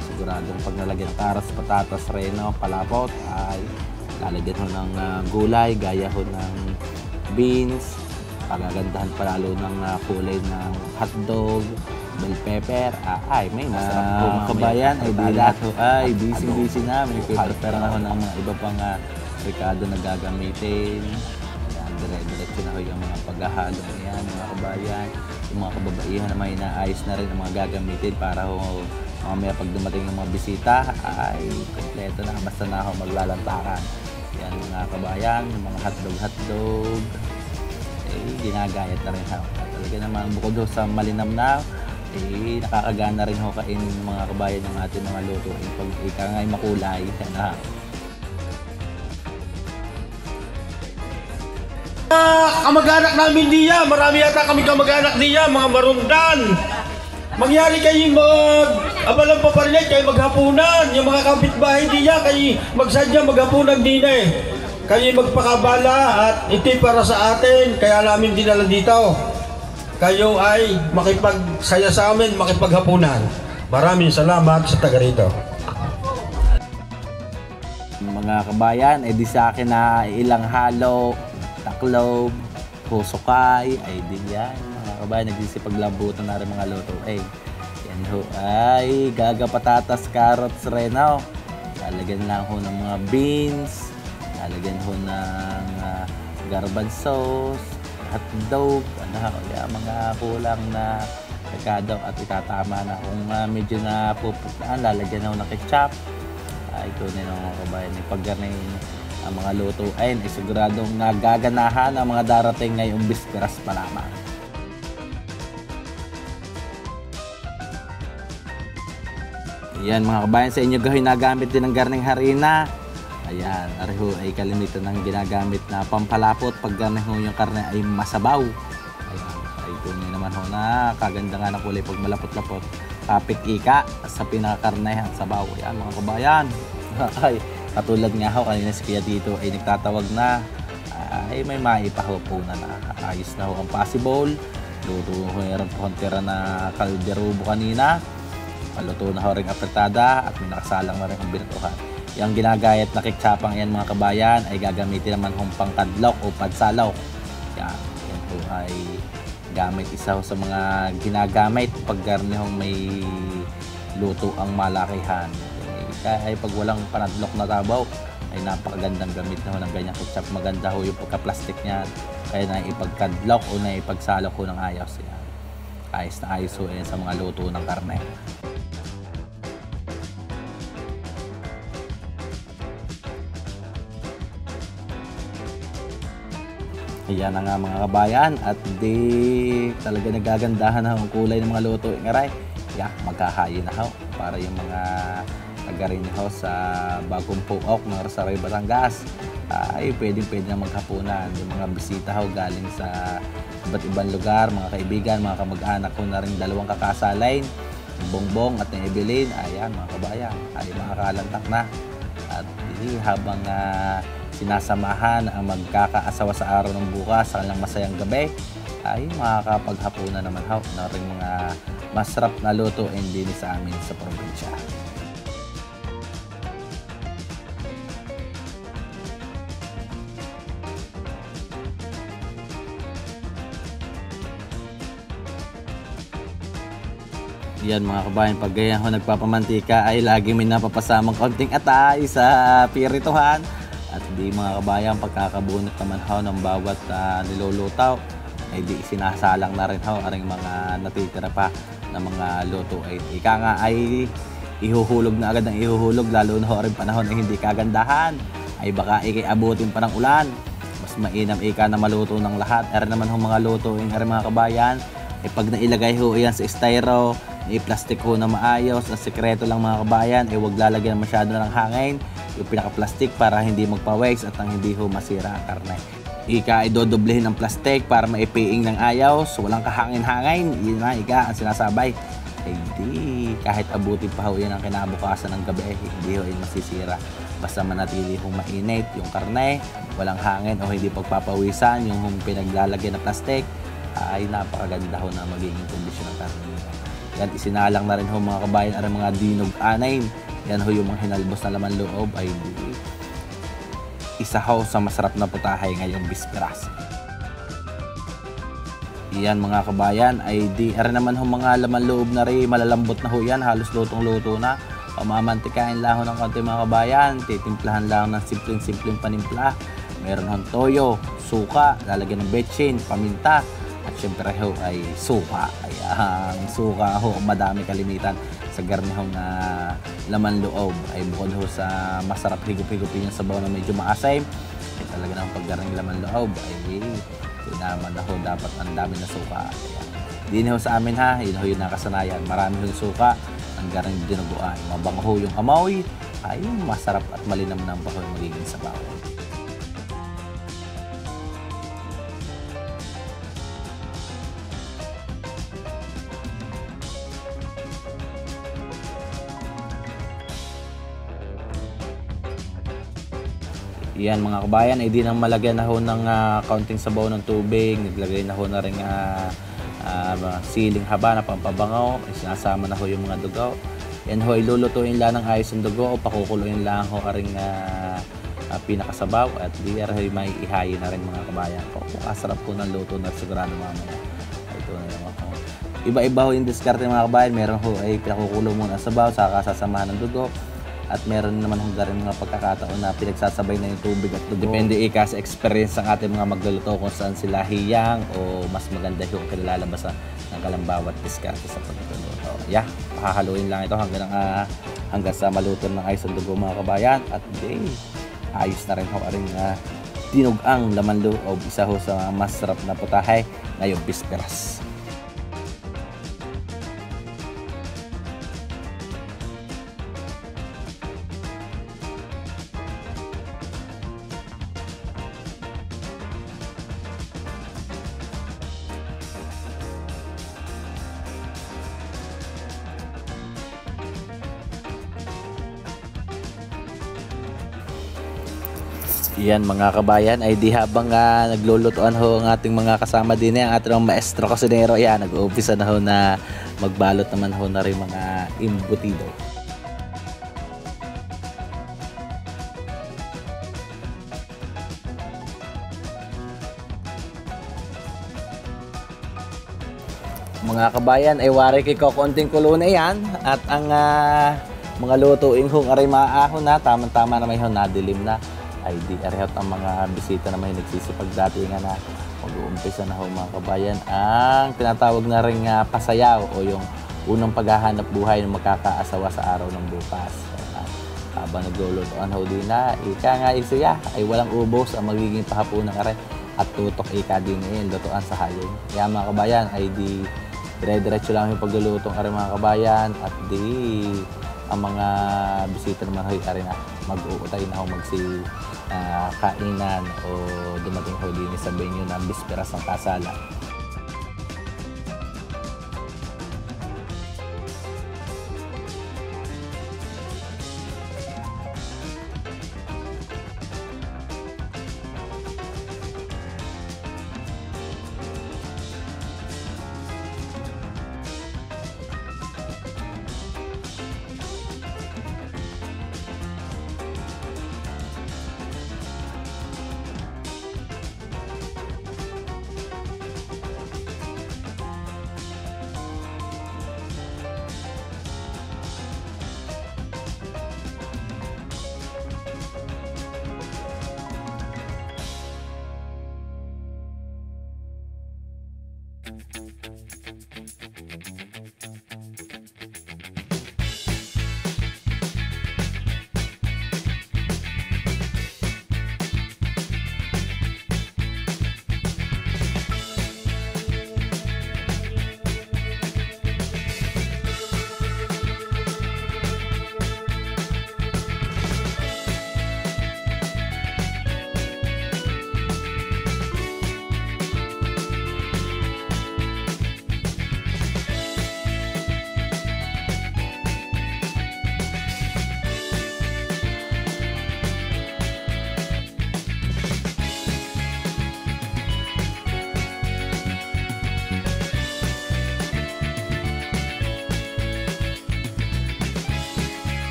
siguradong pag nalagyan taras, patatas, reno, palapot, ay lalagyan ho ng gulay, gaya ho ng beans, pagagandahan palalo ng kulay ng hotdog, bell pepper, may masarap po mga kabayan. Ay di lahat ho ay busy na. May prepare na ho ng mga iba pang rekado na gagamitin. Dire-diretso na ho yung mga paghahalo niyan, mga kabayan. Yung mga kababaihan na may naayos na rin ang mga gagamitin para ho mamaya pag dumating ng mga bisita ay kompleto na. Basta na ho maglalantakan. Yan mga kabayan, yung mga hotdog, ginagayat na rin ho. Talaga naman bukod ho sa malinam na, nakakagana rin ho kainin mga kabayan yung ating mga luto. Pag ika nga ay makulay, yan kamag-anak namin diya, marami yata kami kamag-anak diya, mga marundan. Mangyari kayo abalang paparinig, kayo maghapunan. Yung mga kapitbahay diya, kayo magsadya maghapunan din Kayo magpakabala at iti para sa atin, kaya namin dinala dito. Kayo ay makipagsaya sa amin, makipaghapunan. Maraming salamat sa taga rito. Mga kabayan, di sa akin na ilang halo, taklob, pusukay, ay din yan. Mga kabayan, nagsisipaglambutan na rin mga luto. Yan ho ay gaga patatas, carrots, reno. Lalagyan lang ho ng mga beans, lalagyan ho ng garbanzos, hotdog, mga kulang na rekado at itatama na. Kung medyo na puputaan, lalagyan ho ng ketchup. Ito na yung mga kabayan. Pag ang mga luto ay siguradong nagaganahan ang mga darating ngayong bisperas pa lamang. Yan mga kabayan, sa inyo gahoy nagamit din ng garning harina. Ayan, ariho ay kalimitan ng ginagamit na pampalapot pag garning yung karne ay masabaw. Ayan, ay tunay naman ho na kaganda nga ng kulay pag malapot-lapot. Kapit ika sa pinakakarne at sabaw. Ayan mga kabayan. Ay, katulad nga ho, kanina si Kuya dito ay nagtatawag na ay may maipahopo na ayos na ho ang possible. Luto ho meron po kontera na kalderubo kanina. Paluto na ho rin apretada at may nakasalang na rin ang birtuhan. Yung ginagayat na kitsapang yan mga kabayan ay gagamitin naman hong pangkadlok o padsalaw. Yan po ay gamit isa ho sa mga ginagamit pag garnihong may luto ang malakihan. Kaya ay pag walang panadlok na tabaw ay napakagandang gamit na ho ng ganyang ketchup. Maganda ho yung pagka-plastic niyan. Kaya na ipagkadlok o na ipagsalok ho ng ayos. Yan. Ayos na ayos ho yan sa mga luto ng karne. Ayan na nga mga kabayan at di talaga nagagandahan ang kulay ng mga luto. Ngaray, magkahayin na ho para yung mga tagarin ho sa bagong puok ng Rosario, Batangas ay pwede na maghapunan. Yung mga bisita ho galing sa iba't ibang lugar, mga kaibigan, mga kamag-anak ko na rin dalawang kakasalain, Bongbong at Evelyn. Ayan mga kabayan, ay makakalantak na. At habang sinasamahan ang magkakaasawa sa araw ng bukas sa kanilang masayang gabi, ay makakapaghapunan naman ho na rin mga masarap na luto din sa amin sa probinsya. Yan mga kabayan, pag ganyan ho nagpapamantika ay lagi may napapasamang konting atay sa pirituhan. At di mga kabayan, pagkakabunot naman ho ng bawat nilulutaw ay di sinasalang na rin ho aring mga natitira pa na mga luto. Ay ika nga ay ihuhulog na agad ng ihuhulog, lalo na ho rin panahon ay hindi kagandahan. Ay baka ikiabutin pa ng ulan. Mas mainam ika na maluto ng lahat. Ere naman ho mga luto ere mga kabayan, ay pag nailagay ho yan sa styro, i-plastic ho na maayos. Ang sekreto lang mga kabayan ay huwag lalagyan masyado ng hangin yung pinaka-plastic para hindi magpa-waste at ang hindi ho masira ang karne. Ika ay dodoblehin ang plastic para maipiing ng ayos, walang kahangin-hangin. Yun na ika ang sinasabay. Ay di, kahit abutin pa ho yan ang kinabukasan ng gabi, hindi ho yun masisira. Basta manatili ho mainit yung karne, walang hangin o hindi pagpapawisan yung pinaglalagyan ng plastic, ay napakaganda ho na magiging kondisyon ng karne. Yan, isinalang na rin ho mga kabayan ang mga dinog-anay. Yan ho yung mga hinalbos na laman loob ay isa ho sa masarap na putahe ngayong bisperas. Yan mga kabayan ay naman ho mga laman loob na rin, malalambot na ho yan, halos lutong-luto na. Pamamantikain lang ho ng konti mga kabayan, titimplahan lang ng simpleng panimpla. Meron hong toyo, suka, lalagyan ng betchin, paminta, at syempre ho ay suka. Ayan, suka ho, madami kalimitan sa garnihong laman loob. Ay bukod ho sa masarap higup-higupin yung sabaw na medyo maasim, ay talaga ng paggarning laman loob ay naman na ho dapat ang dami na suka. Ayan. Din ho sa amin ha, yun ho yung nakasanayan. Marami ho yung suka, ang garning dinuguan. Mabango ho yung amoy, ay masarap at malinamnam pa ho yung magiging sabaw. Yan mga kabayan, ay di nang malagyan na ho ng kaunting sabaw ng tubig, naglagay na ho na rin siling haba na pampabangaw, sinasama na ho yung mga dugo. Yan ho, ilulutuin lang ng ayos yung dugo o pakukuluin lang ho aring pinakasabaw at di ho may ihayin na rin mga kabayan. Kasarap po ng luto na sigurado mamaya. Ito na naman ho. Iba-iba ho yung diskarte mga kabayan, meron ho ay pinakukulo muna sabaw, saka sasamahan ng dugo. At meron naman hong rin mga pagkakataon na pinagsasabay na yung tubig at dugo. Depende sa experience ng ating mga magluluto kung saan sila hiyang o mas maganda yung kilalabas ng kalambawat diskarte sa pagluluto. Hahaluin lang ito hanggang sa maluto ng ayos ang dugo mga kabayan. At ayos na rin ho rin dinugang laman loob, isa ho sa masarap na putahe ngayong bisperas. Yan mga kabayan, ay di habang naglulutuan ho ang ating mga kasama din ang ating maestro kusinero, yan, nag-uumpisa na ho na magbalot naman ho na rin mga imbutido. Mga kabayan, ay wari kiko konting kulo na yan at ang mga lutuing hong aray maahon na, tamang-tama na may ho nadilim na. Ay di arehot ang mga bisita na may nagsisipag dati nga na mag-uumpisa na ho mga kabayan ang tinatawag na ring pasayaw o yung unang paghahanap buhay ng magkakaasawa sa araw ng bukas. Habang naglulutuan ho din na ika nga isiya ay walang ubos ang magiging pahapunan aray at tutok ika din ngayon lutuan sa hayon. Kaya mga kabayan ay di dire-diretso lang yung paglulutong aray mga kabayan at di ang mga bisita naman hoy aray na mag-uutay na ho kainan o dumating ho din sa venue ng bisperas ng kasalan.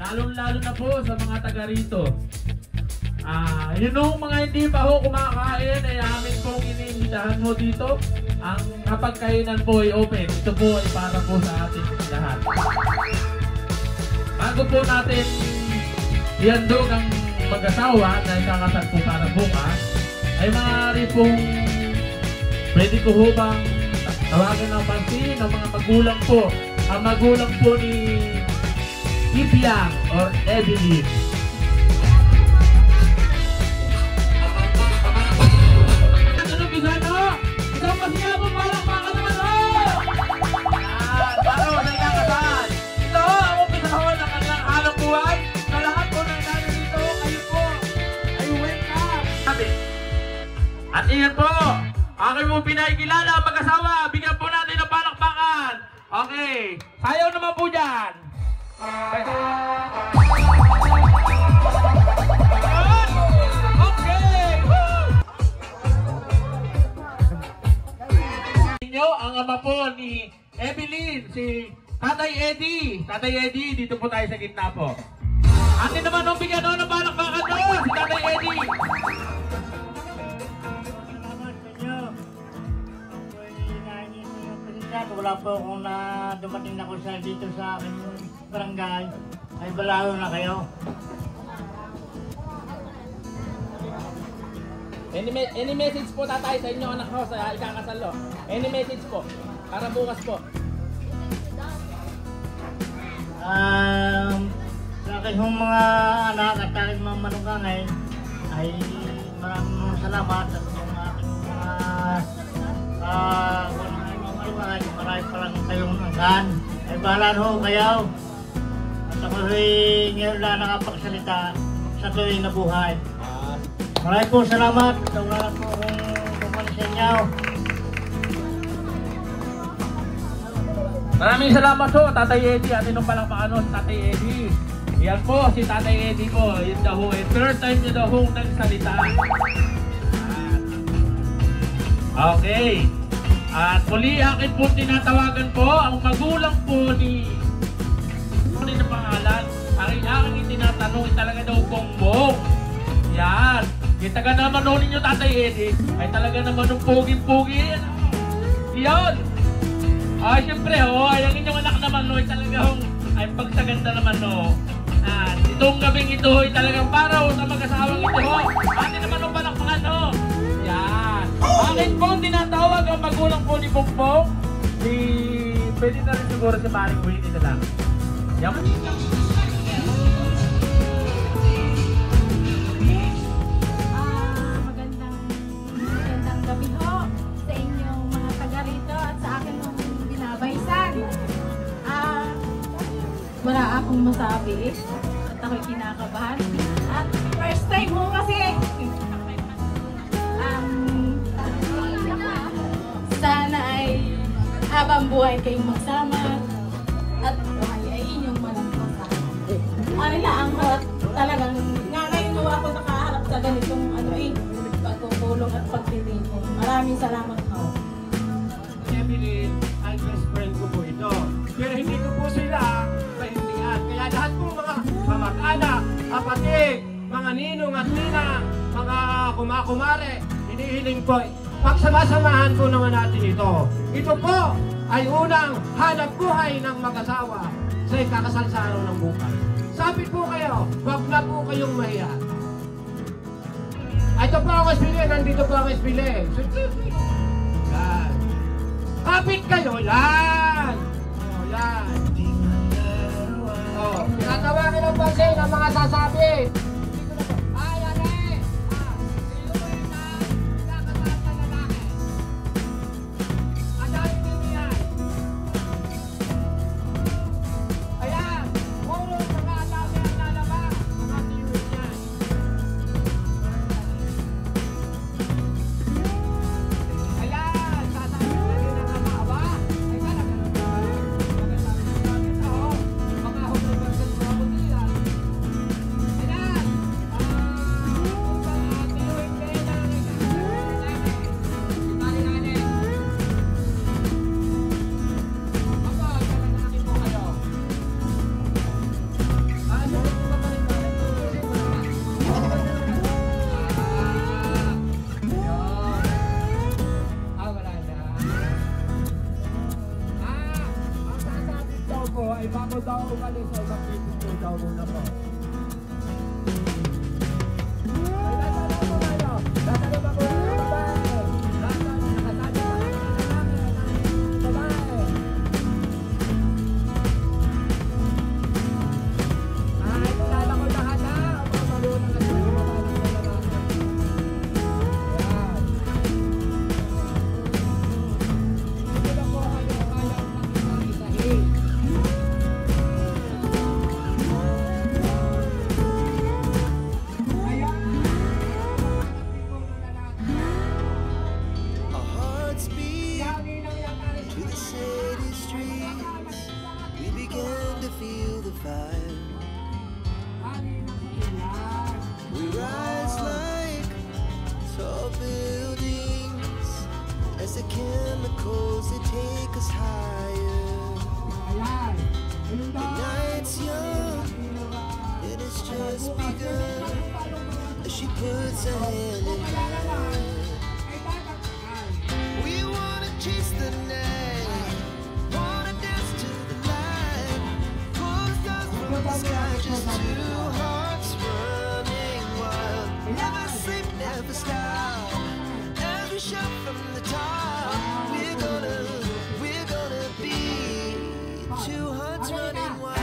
Lalong-lalo na po sa mga taga rito. Yun yung mga hindi pa ho kumakain ay amin pong iniimbitahan ho dito. Ang kapag kainan po ay open. Ito po ay para po sa ating lahat. Bago po natin ihandog ang mag-asawa na ikakasal po para bukas, ay maaari pong pwede ko ho bang tawagan ng pansin ng mga magulang po. Ang magulang po ni Ibiang or Evelyn. Ano Bisano? Isang masiyabong palakpakan naman ho! Para sa ikakasal. Ito ang umpisa ho ng kanilang hanap buhay. Sa lahat po ng narito, kayo po ay welcome. At iyan po, aking mo pinaikilala ang mag-asawa. Bigyan po natin ng palakpakan. Okay, sayaw naman po dyan. Okay. Inyo ang ama po ni Evelyn, si Tatay Eddie. Tatay Eddie, dito po tayo sa gitna po. Atin naman nung bigyan ng palakpakan doon, si Tatay Eddie. Wala po akong dumating na ko dito sa aking barangay. Ay balalo na kayo. Any message po tatay sa inyo anak ko sa ikakasal lo? Any message po? Para bukas po. Sa aking mga anak at aking mga manungangay ay maraming salamat at yung aking marami palang kayong angkan. Ay bahala ho kayo. At ako ngayon lang nakapagsalita sa tuloy na buhay. Maraming po salamat. Wala po akong kumain sa inyo. Maraming salamat po, Tatay Eddie. Atin nung palang paano si Tatay Eddie. Yan po, si Tatay Eddie po. Yun daw ho, third time niya daw ho nagsalita. Okay. At muli akin po tinatawagan po ang magulang po ni na pangalan. Ang aking itinatanong talaga daw Bongbong. Yan. Yung taga naman ho ninyo Tatay Eddie ay talaga naman ng pogi-pogi. Yan. Ay, siyempre ho, ay ang inyong anak naman ho, ay talaga ho, ay pagsaganda naman ho. At itong gabing ito ho, ay talagang para ho sa mag-asawang ito ho. Atin naman ho palakpakan ho. Yan. Akin po, tinatawag ang magulang po ni Bongbong. Pwede na rin siguro si Maring Winnie na lang. Yan. Magandang gabi ho sa inyong mga taga rito at sa akin ng binabaysan. Wala akong masabi at ako'y kinakabahan. At first time ho kasi. Sana ay habang buhay kayong magsama at buhay ay inyong malampasan. Ano lang ho at talagang ngayon ho ako nakaharap sa ganitong pagpupulong at pagtitipon. Maraming salamat ho. Emily, ang best friend ko po ito. Pero hindi ko po sila pahindihan. Kaya lahat po mga kamag-anak, kapatid, mga ninong at ninang, mga kumakumare, hinihiling po, pagsamasamahan po naman natin ito. Ito po ay unang hanap buhay ng mag-asawa sa ikakasal sa araw ng bukas. Sabi po kayo, wag na po kayong mahiya. Ito po ang espili, nandito po ang espili. Yan. Kapit kayo, yan. O, yan. O, tinatawagin ang pansin ng mga sasabi. Ay, ane. Sino na nakasal sa lalaki? Adahin din yan. Ayan. Puro mga alabi ang lalabas. Mga tiwid yan. Ayan, sasabi na rin ang amawa. Ay, talaga naman. Magandang ito. Mga hulugan sa mga butihan. Ayan. Upang tiwid kayo na rin. Itali-ali. Ako, talaga po kayo. Ano po ba pa rin ba? Wala na. Ang sasabi daw po ay bago daw umalis ay magpipito daw muna po. Ay, nasa na po kayo? Nasa na ba po yung babae? Nasa nakasabi pa kayo ng babae? Ay, kilala ko lahat na. Ang mga marunong at mga babae ng lalaki. Ayan. Hindi na po kayo kayang makipag-isahin. Our hearts beat to the city streets. We began to feel the fire. We rise like tall buildings as the chemicals they take us higher. The night's young and it's just begun as she puts her hand in mine. We wanna chase the night, wanna dance to the light. Pull stars from the sky, just two hearts running wild. Never sleep, never stop. Every shot from the top. We're gonna be two hearts running wild.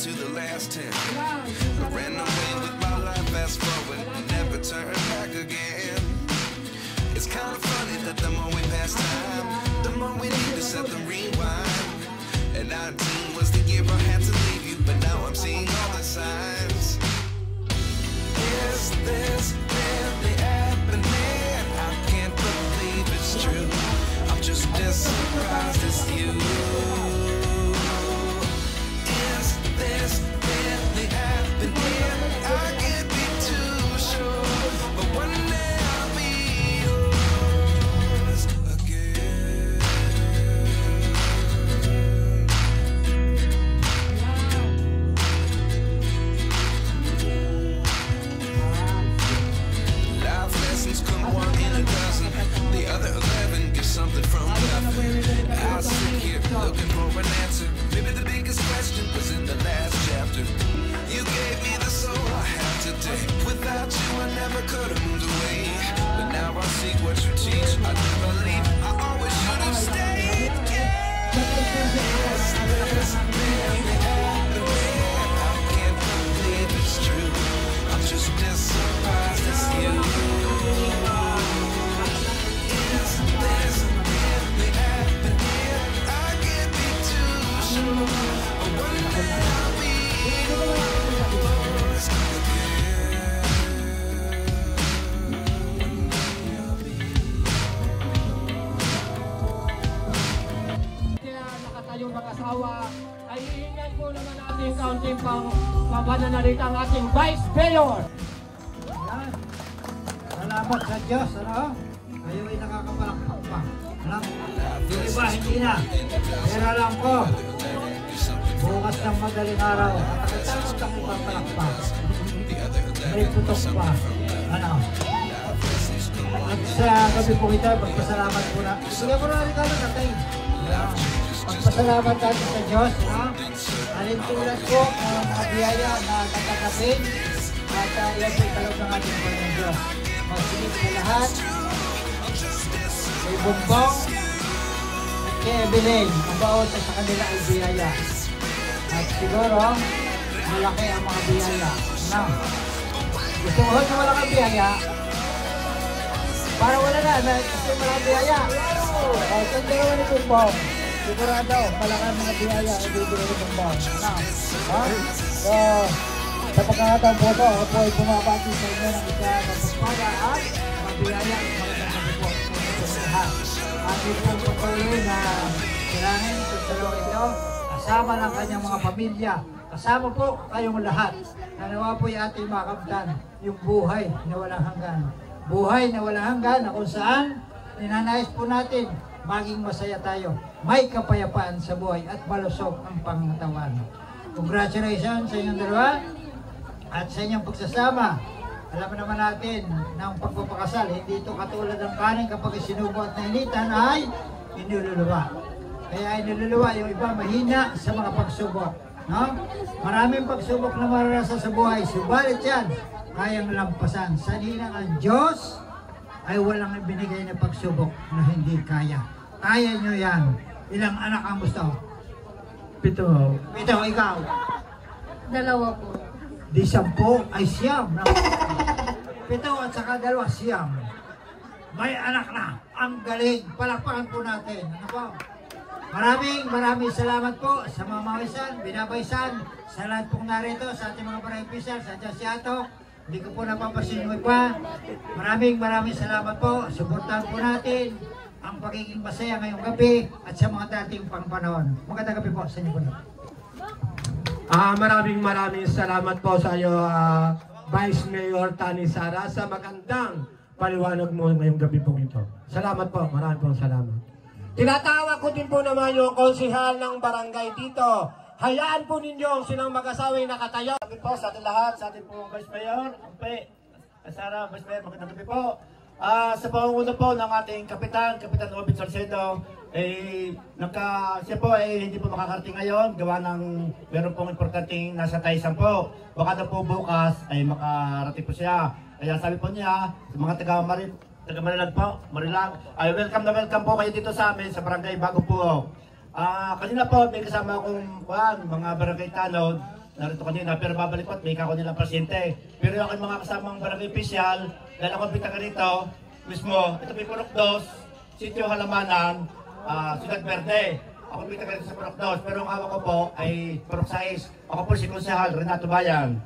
to the last 10. I ran away with my life, fast forward, never turn back again. It's kind of funny that the more we pass time, the more we need to set the rewind. And 19 was the year I had to leave you, but now I'm seeing all the signs. Is this really happening? I can't believe it's true. I'm just as surprised as you. Is this really happening? I can't be too sure, but one day I'll be yours again. Life lessons come one in a dozen. The other 11 get something from nothing. I sit here looking for an answer. Maybe the biggest question was in the last chapter. You gave me the soul I have today. Without you I never could have moved away. But now I see what you teach. I never leave. I always should have stayed. Yes, this really happening. I can't believe it's true. I'm just as surprised as you. Is this really happening? I can't be too sure. But one day I'll be yours Kaya nakatayong mag-asawa, ay iingay po naman natin kaunting pang mabananalit ang ating Vice Mayor. Yan. Salamat sa Diyos, ano? Kayo ay nakakapalakpak pa. Alam, yung iba hindi na. Pero alam ko, bukas ng madaling araw, nakatapos ang ibang palakpak. May putok pa. Ano? At sa gabi po kita, pagpasalamat po na. Sige po na rin ka na katay. Pagpasalamat natin sa Diyos, no? Alintulad po ang mga biyaya na tatanggapin at yan po italog ng ating Panginoon Diyos. Magsilip sa lahat, kay Bongbong at kay Evelyn, ang bawat sa kanila ay biyaya. At siguro, malaki ang mga biyaya. No? Gusto mo na wala kang biyaya, para wala na, gusto mo wala biyaya. O, saan dalawa ni Bongbong? Sigurado, malaki ang mga biyaya ay bibigay ni Bongbong. No? So, sa pagkakataon po ito, ako po ay bumabati sa inyo ng isa ng pagpaga at mga biyaya at mga gabi po sa lahat. Atin po patuloy na kailangan sa dalawang ito, kasama ng kanyang mga pamilya, kasama po kayong lahat. Nanawa po yung ating makamtan, yung buhay na walang hanggan. Buhay na walang hanggan na kung saan ninanais po natin maging masaya tayo. May kapayapaan sa buhay at malusog ang pangatawan. Congratulations sa inyong dalawa at sa inyong pagsasama. Alam naman natin na ang pagpapakasal, hindi ito katulad ng kanin kapag sinubo at nainitan ay inululuwa. Kaya inululuwa yung iba mahina sa mga pagsubok. No? Maraming pagsubok na mararasa sa buhay, subalit yan kayang lampasan. Sa ninang ang Diyos ay walang binigay na pagsubok na hindi kaya. Kaya nyo yan. Ilang anak ang gusto? 7. 7, ikaw? 2 po. Di 10 ay siyam. 7 at saka 2, siyam. May anak na. Ang galing. Palakpakan po natin. Ano po? Maraming salamat po sa mga mawisan, binabaysan, sa lahat pong narito, sa ating mga barangay official, sa Jasiato. Hindi ko po napapasinuwi pa. Maraming salamat po. Suportahan po natin ang pagiging masaya ngayong gabi at sa mga dating pangpanahon. Magandang gabi po sa inyo po. Maraming salamat po sa iyo, Vice Mayor Tani Sara, sa magandang paliwanag mo ngayong gabi po ito. Salamat po, maraming salamat. Tinatawag ko din po naman yung konsihal ng barangay dito. Hayaan po ninyo ang silang mag-asaway nakatayo. Sabi po sa ating lahat, sa ating pong Vice Mayor, Ampe, Sara, Vice Mayor, magandang gabi po. Sa pangunguna po ng ating Kapitan Obed Salcedo, siya po ay hindi po makakarating ngayon, gawa ng meron pong importanteng nasa Taysan po. Baka na po bukas ay makarating po siya. Kaya sabi po niya, sa mga taga-Marilag po, Marilag, ay welcome po kayo dito sa amin sa barangay Bago po. Kanina po may kasama akong mga barangay tanod narito kanina, pero babalik ko at may kako nilang pasyente. Pero yung aking mga kasamang barangay official, dahil ako bitaga rito, mismo, ito may Purok 2, Sitio Halamanan, Ciudad Verde. Ako bitaga rito sa Purok 2, pero ang hawak ko po ay Purok 6. Ako po si Konsehal Renato Bayan.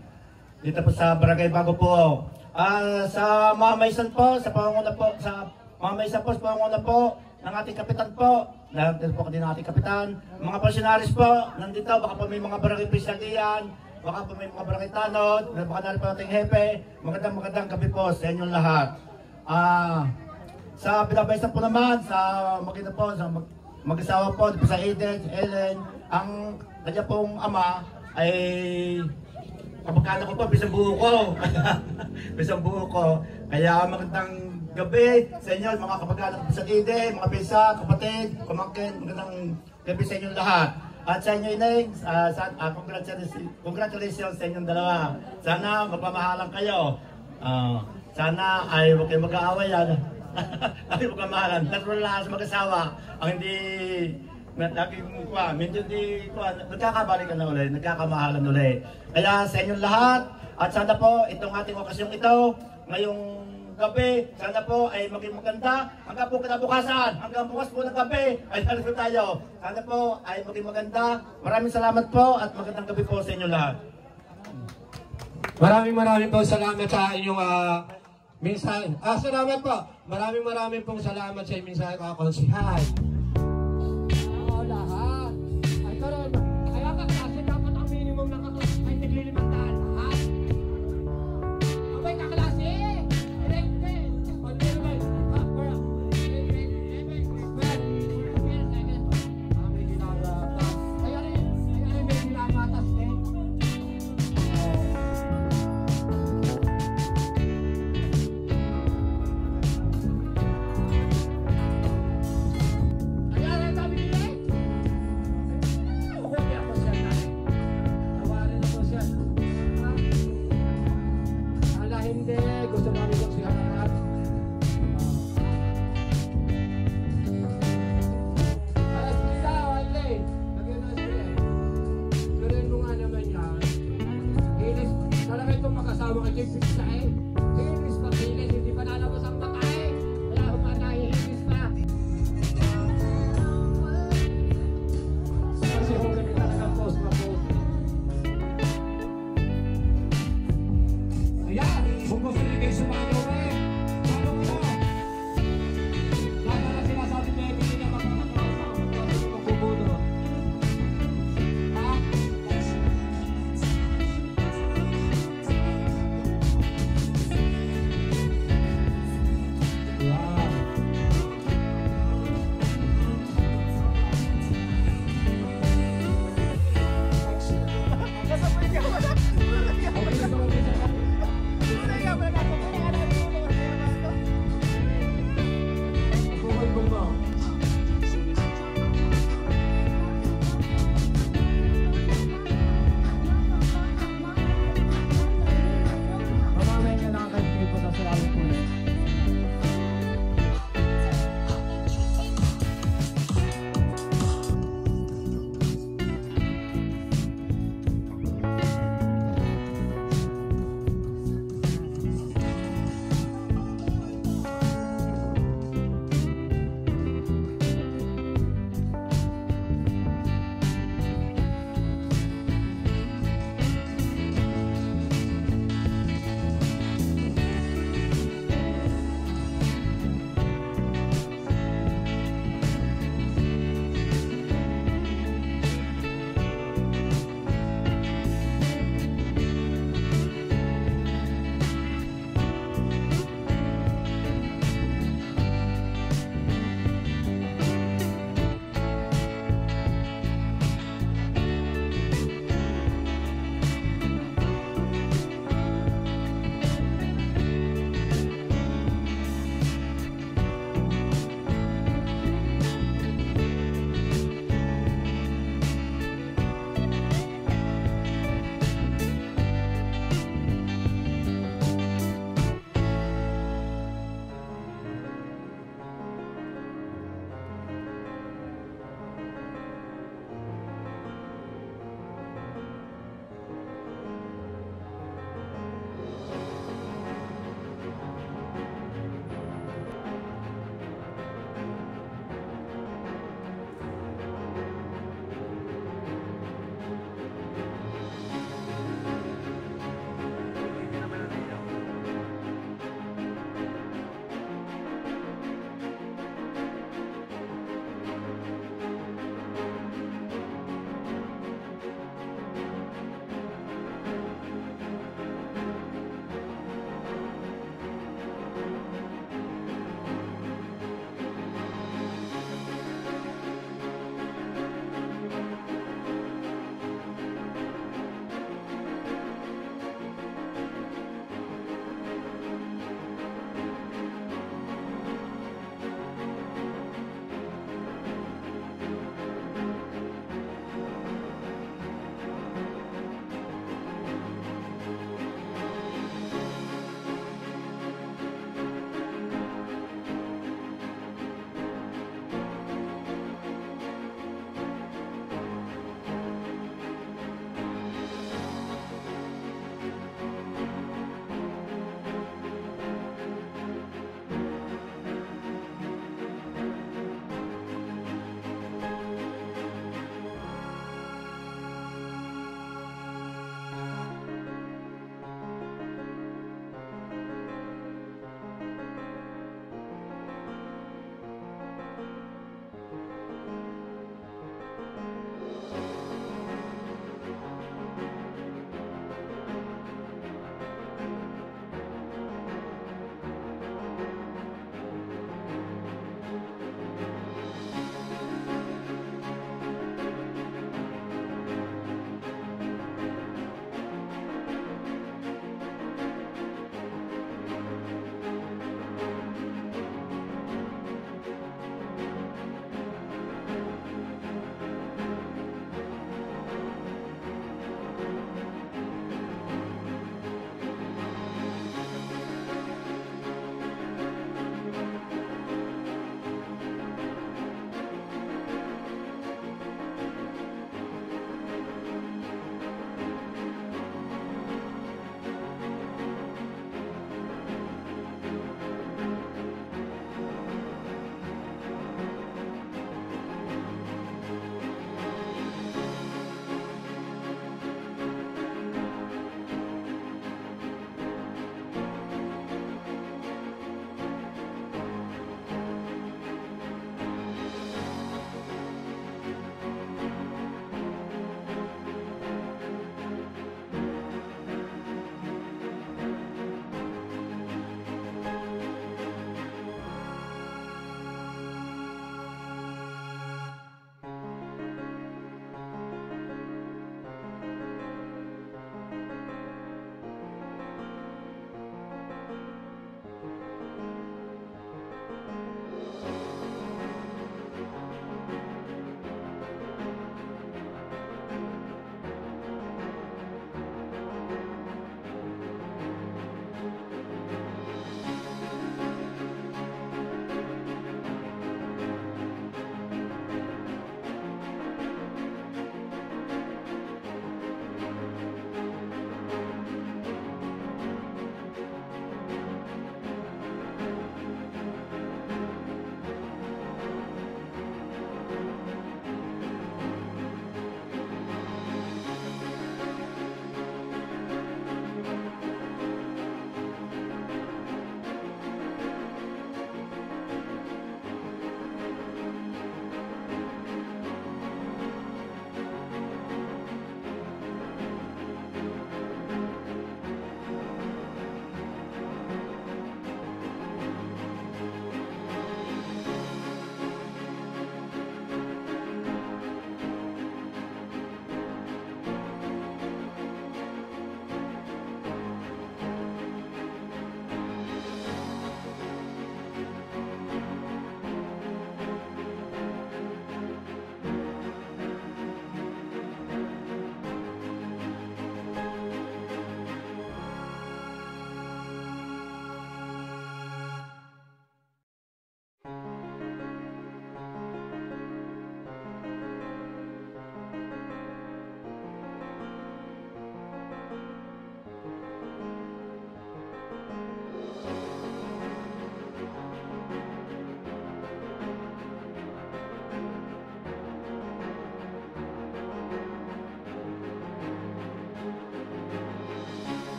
Dito po sa Barangay Bago po. Sa Mamaysan po, sa pangunguna po, sa Mamaysan po, sa pangunguna po, ng ating kapitan po, nandito po din ng ating kapitan, mga pensionaris po, nandito, baka po may mga barangay official diyan, baka po may mga barangay tanod, baka narin po ating hepe, magandang gabi po sa inyong lahat. Sa Binabaysan po naman, sa maganda po, sa mag-asawa po, sa Ellen, ang kanya pong ama ay kapagkano ko po, bisang buo ko. Bisang buo ko. Kaya magandang gabi sa inyo, mga kapag-anak sa Ide, mga pisa, kapatid, pamangkin, magandang gabi sa inyong lahat. At sa inyo, Ineng, congratulations sa inyong dalawa. Sana magpamahalan kayo. Sana ay huwag kayong mag-aaway yan. Ay magpamahalan. Natural lang sa mag-asawa. Ang hindi medyo nagkakabalikan na ulit, nagkakamahalan ulit. Kaya sa inyong lahat, at sana po itong ating okasyong ito, ngayong gabi, sana po ay maging maganda. Hanggang po kinabukasan, hanggang bukas po ng gabi, ay nalit tayo. Sana po ay maging maganda. Maraming salamat po at magandang gabi po sa inyong lahat. Maraming po salamat sa inyong mensahe. Salamat po. Maraming pong salamat sa inyong mensahe, Konsehal. Lahat. Ay karon, kaya ka klase dapat ang minimum ng kaklase ay naglilimandahan lahat. Abay kaklase! Elected! May ginagatas. Kaya rin may ginagatas din.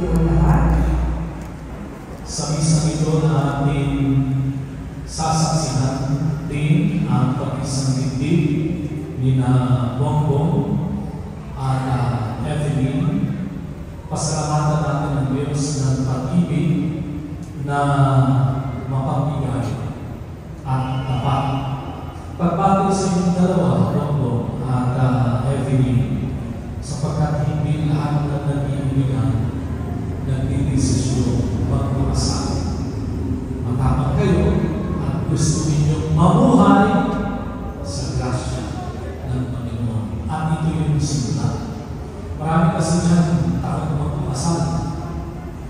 po lahat. Sa misang ito na ating sasaksihan din ang pag-isang dibdib ni na Bongbong at Evelyn. Pasalamatan natin ang Diyos ng pag-ibig na mapagbigay at tapat. Pagbati sa inyong dalawa, Bongbong at Evelyn, sapagkat hindi lahat ng nag-iibigan nagdidesisyon magpakasal. Matapang kayo at gusto ninyong mamuhay sa grasya ng Panginoon. At ito yung simula. Marami kasi dyan takot magpakasal.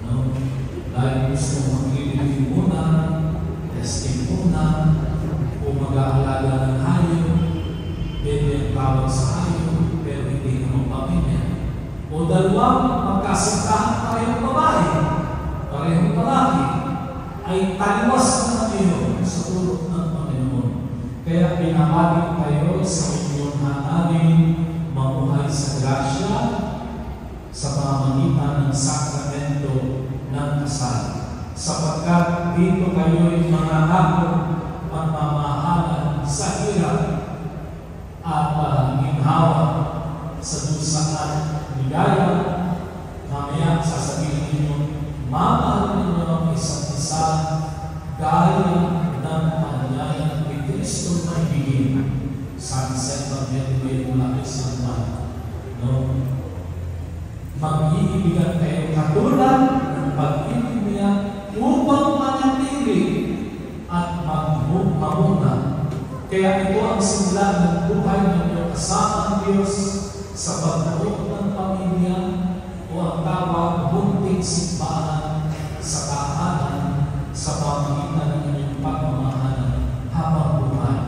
No? Dahil gusto maglilipin muna, testing muna, o mag-aalaga ng hayop, pwede ang tawag sa hayop, pero hindi naman pamilya. O dalawang magkasintahan parehong babae, parehong lalaki, ay taliwas ng Panginoon sa tulog ng Panginoon. Kaya pinabalik kayo sa inyong hanapin mamuhay sa grasya sa pamamagitan ng sakramento ng kasal. Sapagkat dito kayo'y mananakot pagmamahalan sa hirap at ginhawa sa dusaan ligaya. Mamaya sasabihin ninyo, mamahal ninyo ang isa't isa gaya ng panyaya ni Kristo na ibigin. Sabi sa Evangelyo mula kay San Juan, no? Mag-iibigan kayo katulad ng pag-ibig niya upang manatili at magmumuna. Kaya ito ang simula ng buhay ninyo kasama ang Diyos sa pagbuo ng pamilya o ang tawag bunting simbahan sa tahanan sa pamamagitan ng inyong pagmamahalan habang buhay.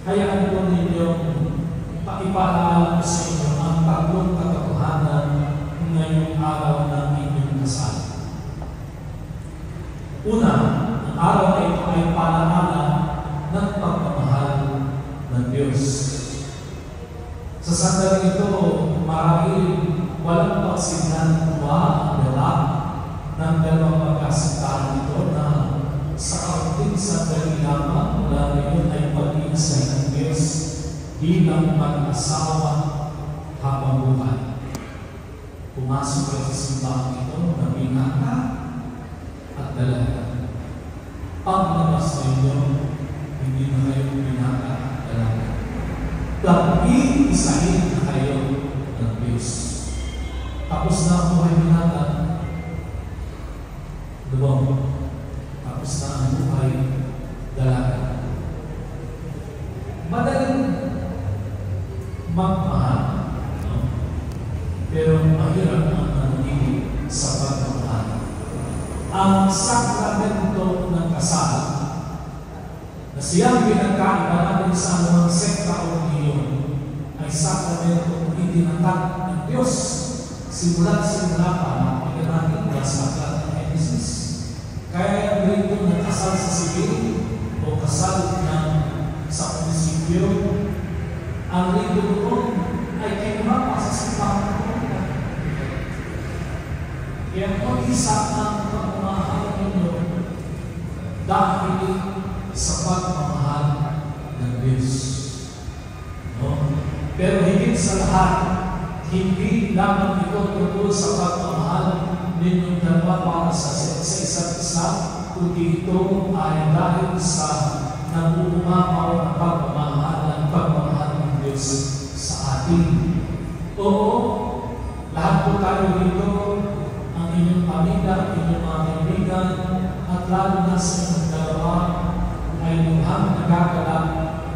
Hayaan po ninyong paipaalala sa inyo ang tatlong katotohanan ngayong araw ng inyong kasal. Una, ang araw na ito ay paalala ng pagmamahal ng Diyos. Sa sandali ito, marahil walang pagsignan tuwa ang lalak ng dalawang magkasintahan ito na sa kaunting sandali lamang mula ngayon ay pag-iisay ng Diyos bilang mag-asawa habang buhay. Pumasok kayo sa simbahan ito na binata at dalaga. Paglabas sa inyo, hindi na kayo binata at dalaga. Pag-iisahin na kayo ng Diyos. Tapos na ang buhay binata, diba? Tapos na ang buhay dalaga. Madaling magmahal, no? Pero mahirap ang nangyayari sa pagmamahal. Ang sakramento ng kasal na siyang pinagkaiba natin sa anumang sekta o reliyon ay sakramento itinatag ng Diyos simula pa natin sa aklat ng Genesis. Kaya dito ng kasal sa sibil o kasal ng sa munisipyo, ang rito doon ay kinuha sa simbahan ng Panginoon. Kaya kung isa ang pagmamahal ninyo dahil sa pagmamahal ng Diyos. No? Pero higit sa lahat, hindi lamang ito tungkol sa pagmamahal ninyong dalawa para sa isa't isa, kundi ito ay dahil sa nabubumapaw ang pagmamahal ng Diyos sa atin. Oo, lahat po tayo dito, ang inyong pamilya, inyong mga kaibigan, at lalo na sa inyong dalawa, ay luhang nagagalak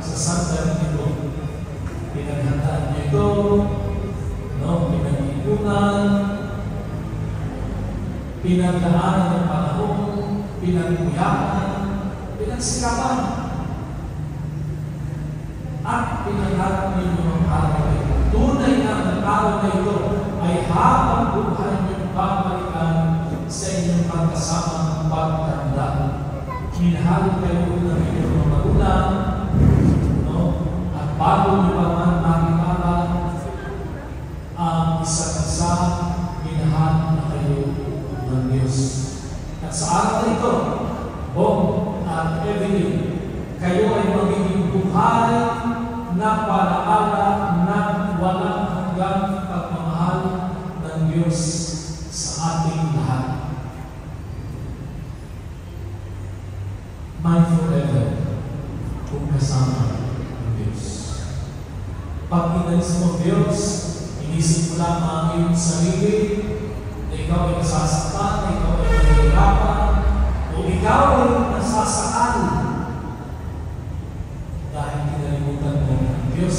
sa sandali ito. Pinaghandaan niyo ito, no? Pinag-ipunan, pinagdaanan ng panahon, pinagpuyakan, pinagsikapan, at pinagharap ninyo ang araw na ito. Tunay na ang araw na ito ay habang buhay niyong babalikan sa inyong pagkasamang pagtanda. Minahal kayo ng inyong mga magulang, no? At bago niyo pa man makikala ang isa't isa, minahal At sa araw na ito, Bong at Evelyn, kayo ay magiging buhay na palaala ng walang hanggang pagmamahal ng Diyos sa ating lahat. My forever kung kasama ng Diyos. Pag inalis mo Diyos, inisip mo lang ang iyong sarili, na ikaw ay nasasaktan, na ikaw ay nahihirapan, o ikaw ay nasasakal. Dahil kinalimutan mo ang Diyos,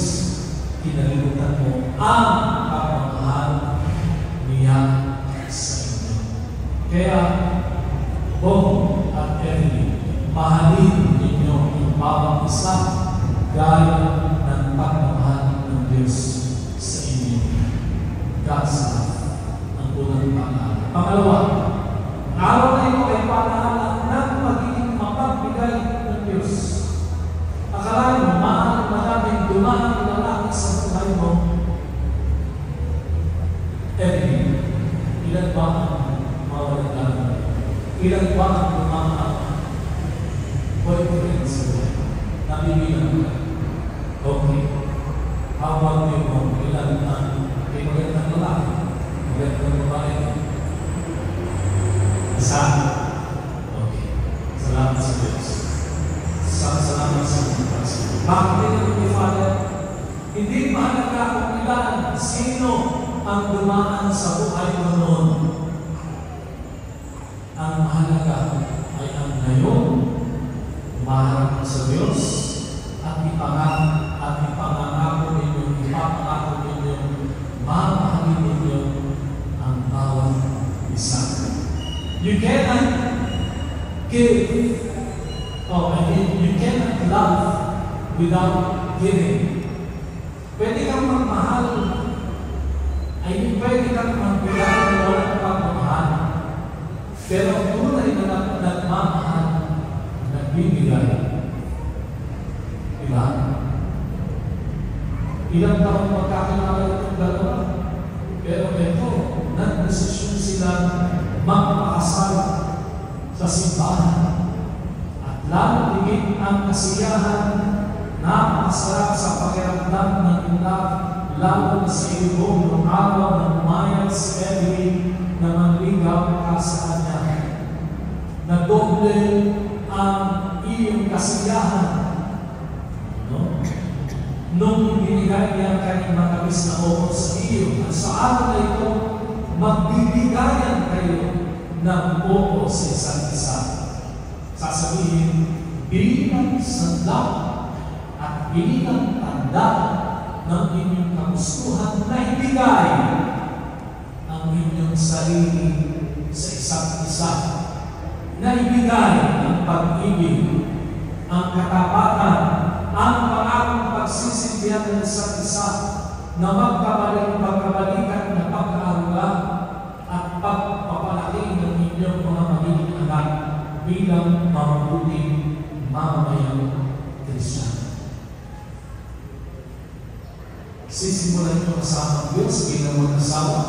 kinalimutan mo ang pagmamahal niya sa inyo. Kaya, Bong at Evelyn, mahalin ninyo yung bawat isa gaya ng pagmamahal ng Diyos sa inyo. God's love ang unang pangalawa. Pangalawa, ang araw na ito ay pangalawa ng magiging mapagbigay ng Diyos. Akalain mo, maraming dumaan lalaki sa buhay mo. Evelyn, ilan ba ang mawalang gano'n? Ilan ba ang dumaan boyfriend sa buhay? Nabibilang ka. Okay. How about you mo? Ilan ang may magandang lalaki? Magandang babae? Isa. Okay. Salamat sa Diyos. Salamat sa Diyos. Bakit ito, Father? Hindi mahalaga kung ilan, sino ang dumaan sa buhay mo noon. Ang mahalaga ay ang ngayon, umaharap sa Diyos at ipangangako ninyo, ipapangako ninyo, mamahalin ninyo ang bawat isa. You cannot give, you cannot love without giving. Pwede kang magmahal, ay pwede kang magbigay ng walang pagmamahal. Pero ang tunay na nagmamahal, nagbibigay. Diba? Ilang taon magkakilala itong dalawa. Pero ito, nag-desisyon sila magpakasal sa simbahan. At lalo higit ang kasiyahan na masarap sa pakiramdam ng ilang, lalo na sa ilong ng araw ng umayag si Evelyn na manligaw ka sa kanya. Nadoble ang iyong kasiyahan. No? Nung binigay niya ang kanyang matamis na oras sa iyo, at sa araw na ito, magbibigayan kayo ng oras sa isa't isa. Sasabihin, bilang sandal at bilang tanda ng inyong kagustuhan na ibigay ang inyong sarili sa isa't isa. Na ibigay ang pag-ibig, ang katapatan, ang pangakong pagsisilbihan ng isa't isa na magkabalikan na pag-aaruga at pagpapalaki ng inyong mga magiging anak bilang mabuting mamamayang Kristiyan. Sisimulan nyo kasama ang Diyos bilang mag-asawa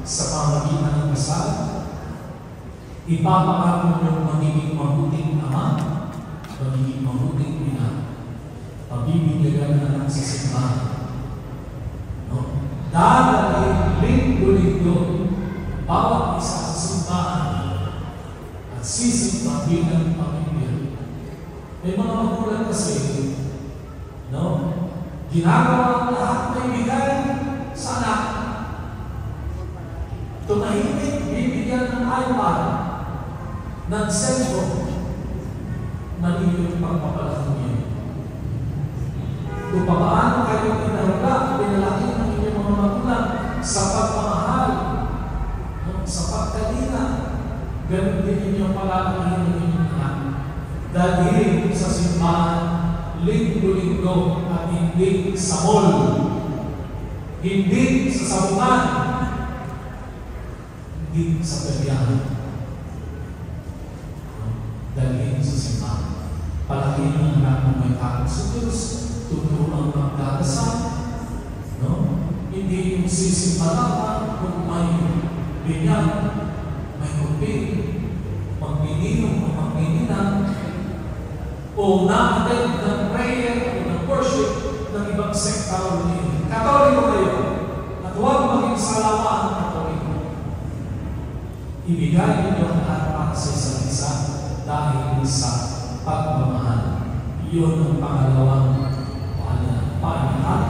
sa pamagitan ng kasal. Ipapakako nyo magiging mabuting ama, magiging mabuting ina, pabibigyan ng anak sa simbahan. No? Dadalhin linggo-linggo bawat isa sa simbahan at sisimba bilang pamilya. May mga magulang kasi, no? Ginagawa ang lahat na ibigay sa anak. Tumahimik, bibigyan ng iPad, ng cellphone, mali yung pagpapalaki niyo. Kung paano kayo pinahula, pinalaki ng inyong mga magulang sa pagmamahal, sa pagkalina, ganun din inyong palalakihin ng inyong anak. Dalhin sa simbahan, linggo-linggo at hindi sa mall, hindi sa sabukan, hindi sa peryahan. Dalhin sa simbahan. Palakihin ang anak ng may takot sa Diyos, tuturuan ang magdadasal, no? Hindi yung sisimba lamang kung may binyan, may kupit, manginginom o manginginan o na-attend ng prayer o ng worship ng ibang sekta o religion. Katoliko kayo at huwag maging salawa ang Katoliko. Ibigay ninyo ang lahat para sa isa't isa dahil sa pagmamahal. Iyon ang pangalawang paanahan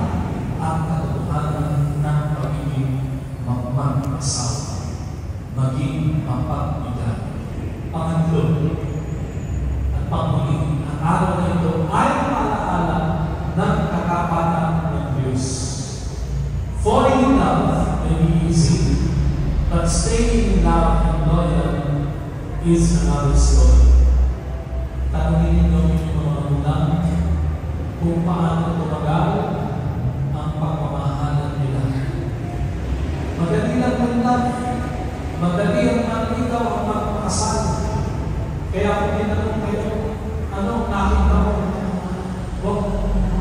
at katotohanan ng pagiging mag-asawa, maging mapagbigay. Pangatlo, at panghuling, ang araw na ito ay paalaala ng katapatan ng Diyos. Falling in love may be easy, but staying in love and loyal is another story. Tanungin ninyo yung mga magulang kung paano tumagal ang pagmamahalan nila. Madali lang mag-love, madali ang makita ang magpakasal. Kaya kung tinanong kayo, ano nakita mo? Huwag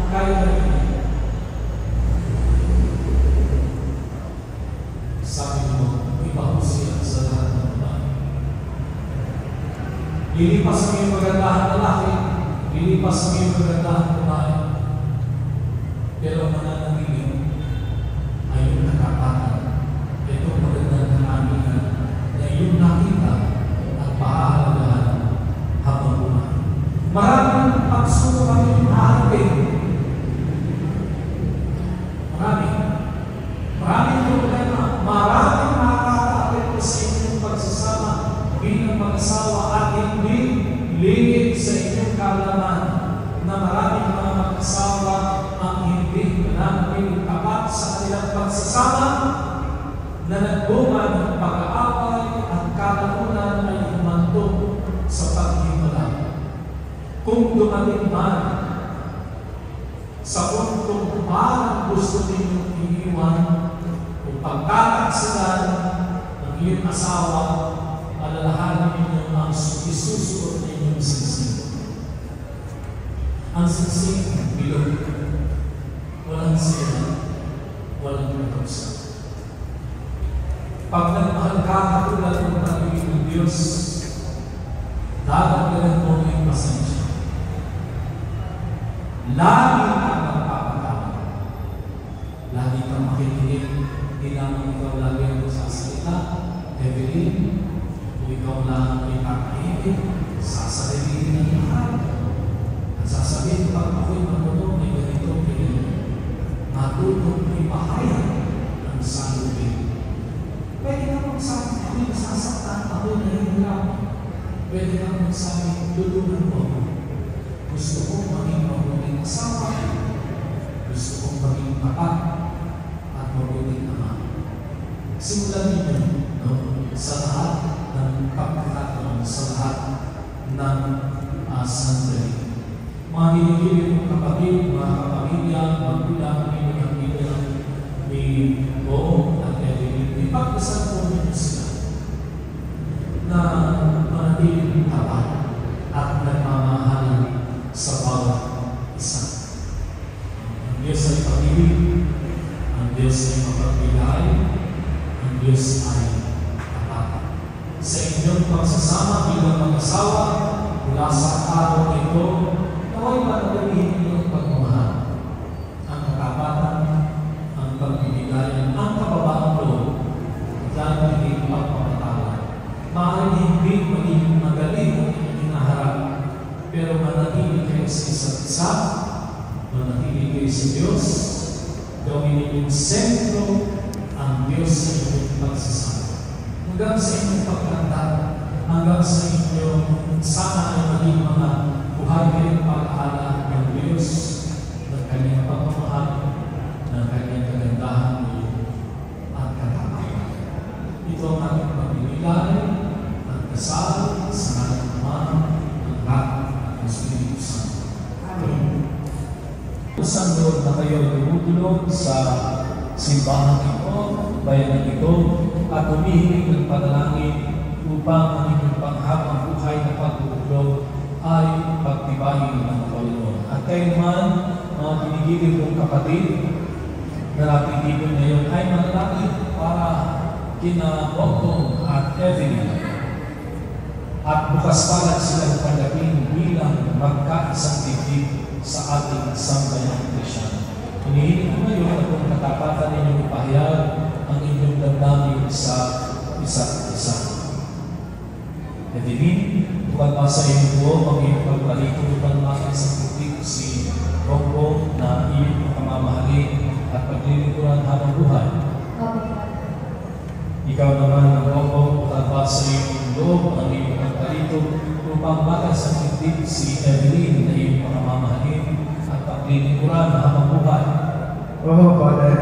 kayo na rin. Sabi mo, iba ko siya sa lahat ng babae. Lilipas ang iyong magandahang lalaki, lilipas ang iyong magandahang babae. Pero mananangin ay yung nakapatan. Ito magandang nananginan na iyong nakita at pahahalagahan habang buhay. Maraming pagsubok ang iyong haharapin. Maraming problema, maraming makakaapit sa inyong pagsasama bilang mag-asawa at hindi lingid sa inyong kaalaman na maraming mga mag-asawa ang hindi nananatiling tapat sa kanilang pagsasama na nagbunga ng pag-aaway at kalamunan ay humantong sa paghiwalay. Kung dumating man sa puntong parang gusto ninyong iiwan o pagkakasilan ng iyong asawa, alalahanin ninyo ang isusuot ninyong singsing. Ang singsing, bilog. Walang sila, walang pagkaksa. Pag nagmahal ka katulad ng pag-ibig ng Diyos, dadagdagan mo yung pasensya. Lagi kang magpapatawad. Lagi kang makikinig. Hindi naman ikaw lagi ang sasalita. Evelyn, kung ikaw lang ay kakahinig, sasalitin ng lahat. At sasabihin, pag ako'y marunong ay ganito, ganito. Matutong ay pahayag ng salubin. Pwede ka magsabi, ako'y nasasaktan, ako'y nahihirap. Pwede ka magsabi, tulungan mo. Gusto kong maging mabuting asawa. Gusto kong maging tapat at mabuting ama. Simulan ninyo sa lahat ng pagkakataon, sa lahat ng sandali. Mga hinihiling ng kapatid, mga kapamilya, magulang, inulang ni Bo at Evelyn, ipagdasal po ninyo sila na manatiling tapat at nagmamahalan sa bawat isa. Ang Diyos ay pag-ibig, ang Diyos ay mapagbigay, ang Diyos ay tapat. Sa inyong pagsasama bilang mag-asawa, mula sa araw na ito, naway manatilihin ninyo ang pagmamahal, ang katapatan, ang pagbibigayan, ang kababaan loob, at hindi pagpapatawad. Maaaring hindi maging magaling ang hinaharap, pero manatili kayo sa isa't isa, manatili kayo sa Diyos, gawin ninyong sentro ang Diyos sa inyong pagsasama. Hanggang sa inyong pagkanta, hanggang sa inyong sana ay maging mga buhay kayong pag-aala ng Diyos, ng kanyang pagmamahal, ng kanyang kagandahan at katapatan. Ito ang ating pagpipilay at kasal sa ating Ama, ng Anak, at ng Espiritu Santo. Amen. Isang Lord na kayo dumudulog sa simbahan ito, bayan ito, at humihiling ng panalangin upang ang inyong panghabang buhay na pagtutulog ay pagtibayin ng Panginoon. At kayo naman, mga pinigilin kong kapatid, na napitigil ngayon ay manalangin para kina Bogdong at Evelyn. at bukas palad silang tanggapin bilang magkaisang dibdib sa ating sambayang Kristiyan. Hinihiling ko ngayon na kung katapatan ninyong ipahayag ang inyong damdamin sa isa't isa. Evelyn, bukod pa sa iyong buo, mag-iyong pagpalikod ng mga isang dibdib si Bongbong na iyong pamamahalin at paglilingkuran habang buhay. Ikaw naman ang Bongbong, bukod pa sa iyong loob ang iyong pagpalikod upang batas ang dibdib si Evelyn na iyong pamamahalin at paglilingkuran habang buhay. Oo, Father.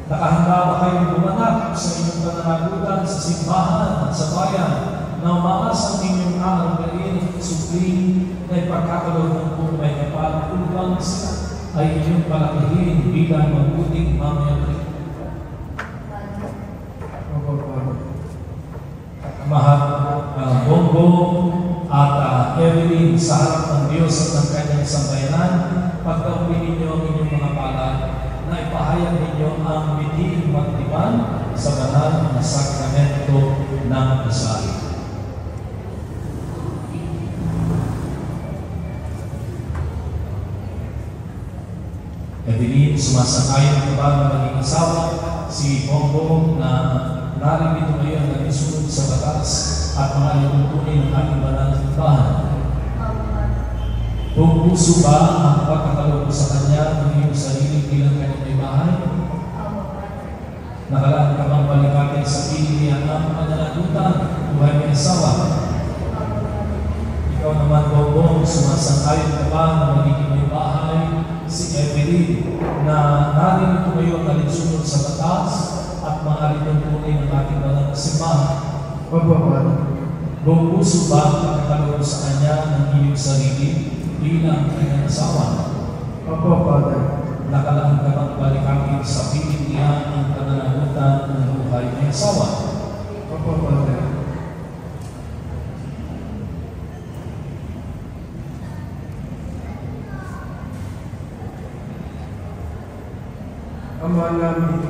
Nakahanda ba kayong bumanap sa inyong pananagutan sa simbahan at sa bayan na umaas ang inyong aangarin at supling na ipagkakaloon ng buong may kapal upang sila ay inyong palakihin bilang mabuting mamayang Kristo? Oo, Father. Mahal ang Bongbong at Evelyn sa harap ng Diyos at ng kanyang sambayanan, pagkaupin ninyo ang inyong mga palad na ipahayag ninyo ang bitiing magdiman sa banal na sakramento ng kasal. Evelyn, sumasang-ayon ka ba na maging asawa si Bongbong na narito ngayon na isunod sa batas at mga lituntunin ng ating banal na simbahan? Kung puso ba ang pagkakaloob sa kanya ng iyong sarili bilang kanyang may bahay? Nakalaan ka bang balikatin sa pilihan ng pananagutan buhay may asawa? Ikaw naman, Bongbong, sumasang-ayon ka ba na magiging may bahay si Evelyn na narito ngayon na litunod sa batas at mga lituntunin ng ating banal na simbahan? Opo, Father. Kung puso ba ang pagkakaloob sa kanya ng iyong sarili bilang kanyang asawa? Opo, Father. Nakalaan ka bang balikatin sa pilihan ng pananagutan ng buhay ng asawa? Opo, Father. Ama namin,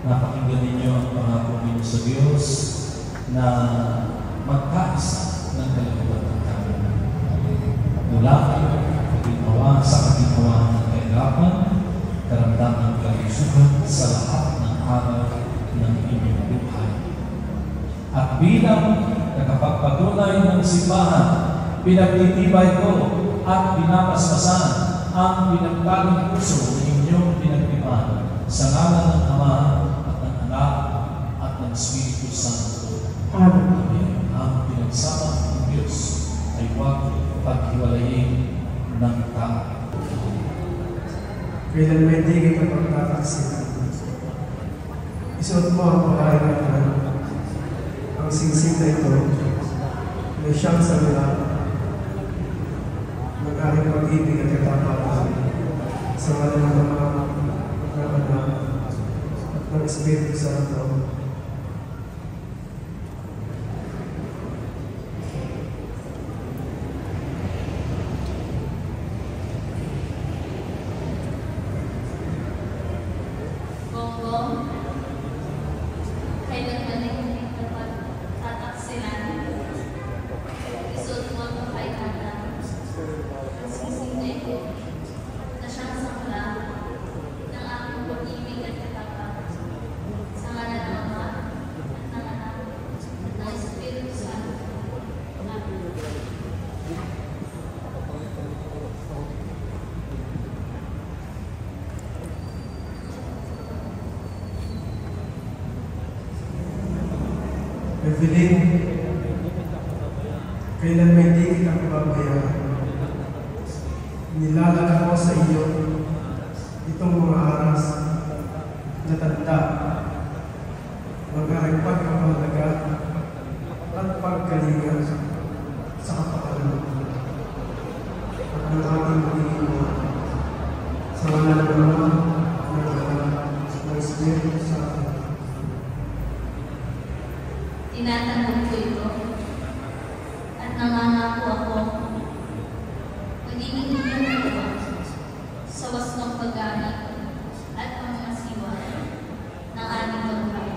napakinggan ninyo ang pangako ninyo sa Diyos na magkaisa ng kalooban ng kami. Mula kayo pagkinawa sa kaginawaan ng kahirapan, karamdaman ng kalisugan sa lahat ng araw ng inyong buhay. At bilang nakapagpatunay ng simbahan, pinagtitibay ko at pinapaspasan ang pinagtaling puso ng inyong pinagtipan sa ngalan ng Ama at ng Anak at ng Espiritu Santo. Amen. Ang pinagsama ng Diyos ay huwag paghiwalayin ng tao. kailan may di kita pagtataksilan. Isuot mo ang pagkailangan. Ang singsing na ito, may siyang salita ng aking pag-ibig at katapatan sa ngalan ng Ama, ng Anak, at ng Espiritu Santo. Bongbong, kailangan hindi dapat tataksilan. Isuot mo ang pakailangan. Ang sising na ito, na siyang sakla ng aking pag-ibig at katapatan sa ngalan ng Ama at ng Anak at ng Espiritu Santo. Amen. Evelyn, kailan may di kita pababayaan. Nilalag ko sa iyo itong mga aras na tanda, mga pagkapalaga at pagkalinga sa kapakanan at ng ating pagiging sa ngalan ng Ama, ng Anak, ng Espiritu Santo. Tinatanggap ko ito at nangangako ako magiging inyong sa wasgang pag-anak at pangasiwa ng ating babae.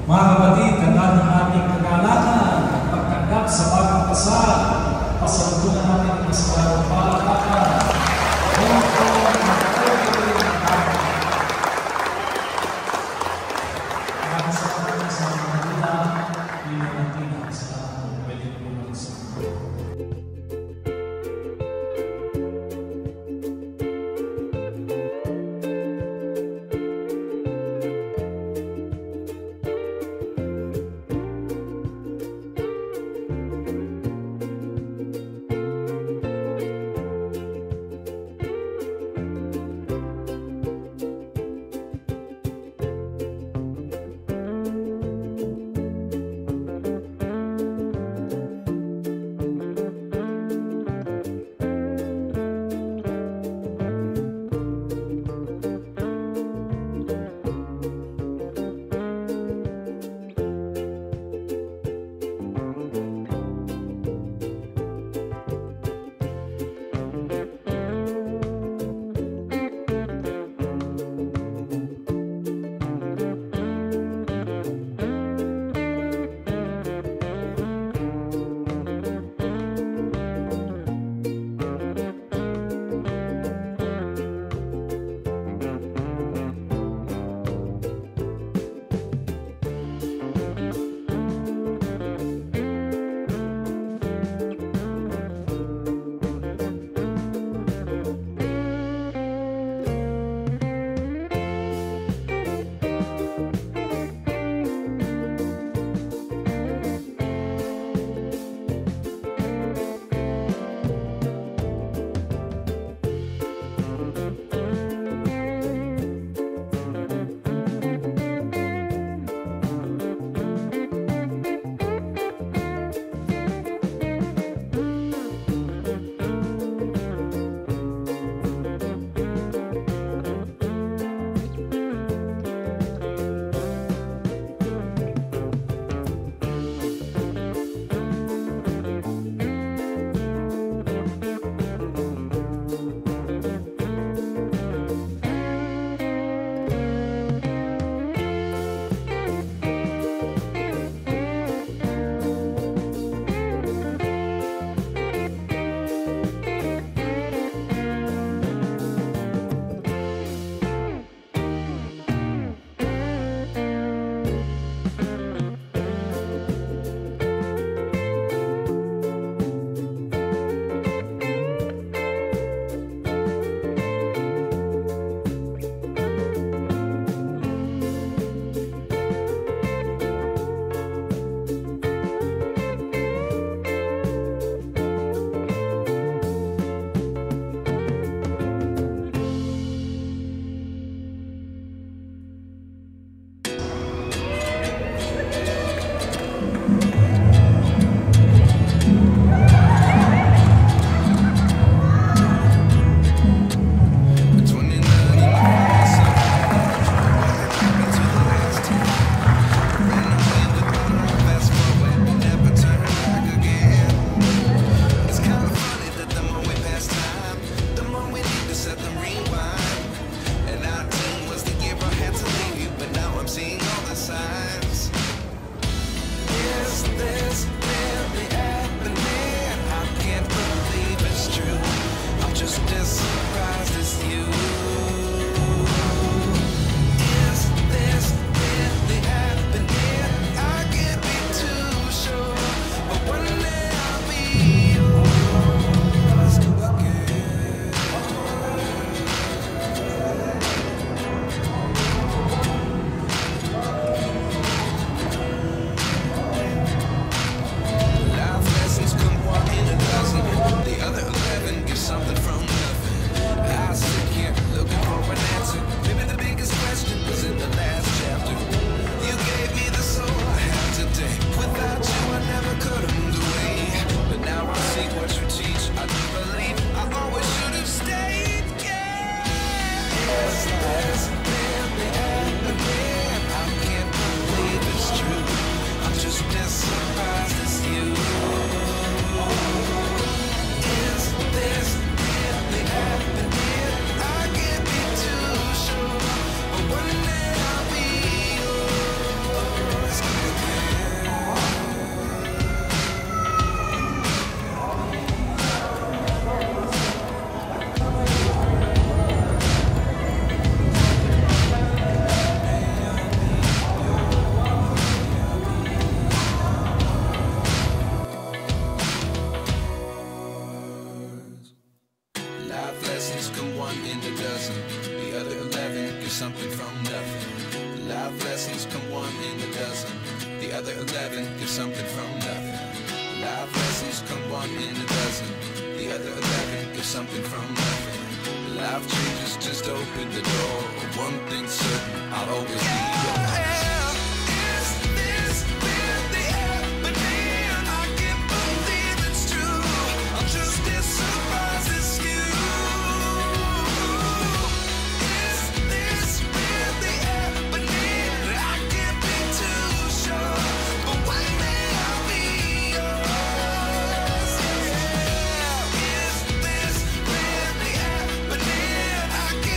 Mga kapatid, tandaan ng ating kagalakan at pagtanggap sa bagong kasal. Pasalutunan natin ang masalarong palakpakan. Maraming salamat sa mga kanila. Hindi natin ang salamat kung pwede ko mag-salamat. something from nothing. Life lessons come one in a dozen. The other 11 give something from nothing. Life lessons come one in a dozen. The other 11 give something from nothing. Life changes just open the door. One thing's certain, I'll always be yours. Is this really happening? I can't believe it's true. I'm just as surprised as you. Is this really happening? I can't be too sure, but one day I'll be yours. Is this really happening? I can't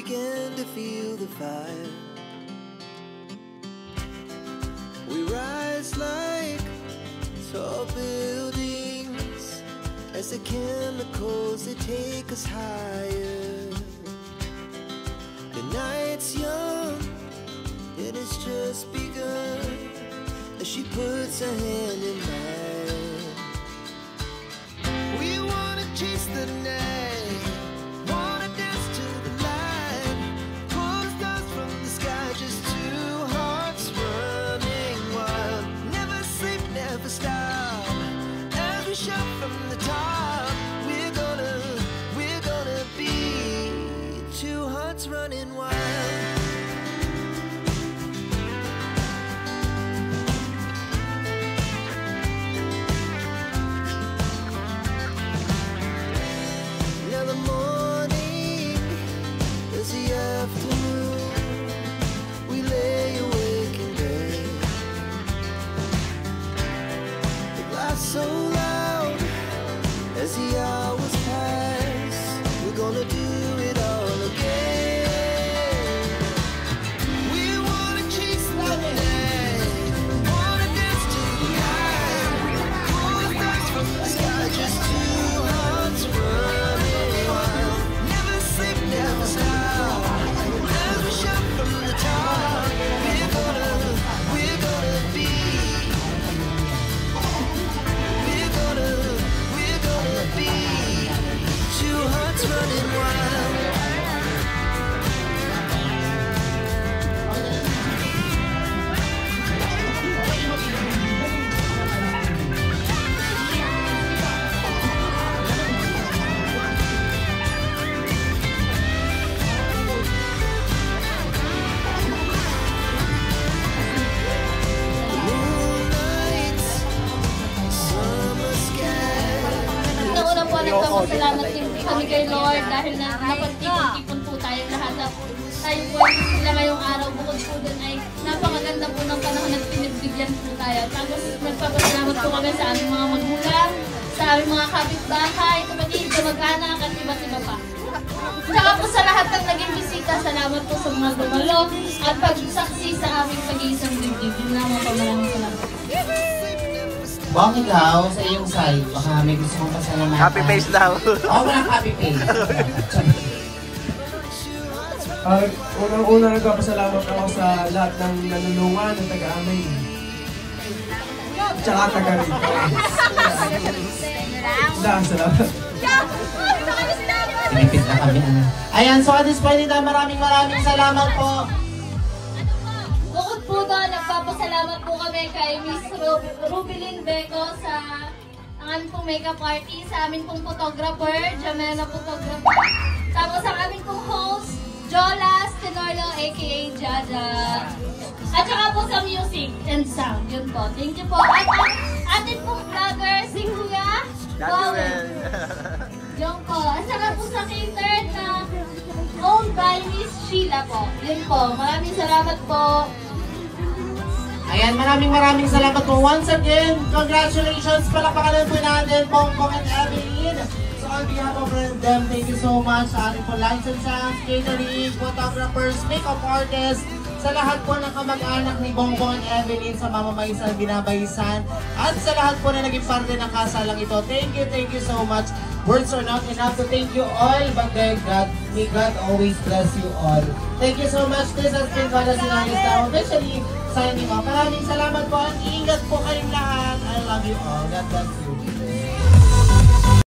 began to feel the fire. We rise like tall buildings as the chemicals they take us higher. The night's young, it has just begun as she puts her hand in mine. We wanna chase the night, wanna dance to the light, pull stars from the sky, just two hearts running wild. Never sleep, never stop, as we shout from the top. We're gonna be two hearts running wild. Now the morning is the afternoon. We lay awake in bed. The glass so loud as the hours pass. We're gonna do it all again. We wanna chase the night, wanna dance to the light, pull the stars from the sky, just two hearts running wild. Never sleep, never stop, as we shout from the top. We're gonna be, we're gonna be two hearts running wild. Una po, nagpapasalamat din kami kay Lord dahil napagtipon-tipon po tayong lahat. Tayo po sila ngayong araw. Bukod po dun ay napakaganda po ng panahon at pinagbigyan po tayo. Tapos nagpapasalamat po kami sa aming mga magulang, sa aming mga kapitbahay, kapatid, kamag-anak at iba't iba pa. Tsaka po sa lahat ng naging bisita, salamat po sa mga dumalo at pagsaksi sa aming pag-iisang dibdib. Yun naman po, maraming salamat. Bong, ikaw, sa iyong side, baka may gusto mong pasalamatan. Happy face daw. Oo, walang happy face. Unang-una nagpapasalamat ako sa lahat ng nanulungan ng taga-amin. Tsaka taga-rito. Salamat. Pinipit na kami. Ayan, so at this point, maraming salamat po. Bukod po doon, nagpapasalamat po kami kay Miss Rubilin Beco sa ang aming pong makeup artist, sa aming pong photographer, Jamela Photographer. Tapos ang aming pong host, Jolas Tenorlo aka Jaja. At saka po sa music and sound. Yun po. Thank you po. At ang atin pong vlogger, si Kuya Bowen. Yun po. At saka po sa catered na owned by Miss Sheila po. Yun po. Maraming salamat po. Ayan, maraming salamat po. Once again, congratulations. Palakpakan po natin, Bongbong and Evelyn. So on behalf of them, thank you so much sa ating po lights and sounds, catering, photographers, makeup artists, sa lahat po ng kamag-anak ni Bongbong and Evelyn sa Mamamaysan, Binabaysan, at sa lahat po na naging parte ng kasalang ito. Thank you so much. Words are not enough to thank you all, but may God always bless you all. Thank you so much. This has been Vada Sinayos Tao. Officially signing off. Maraming salamat po at ingat po kayong lahat. I love you all. God bless you.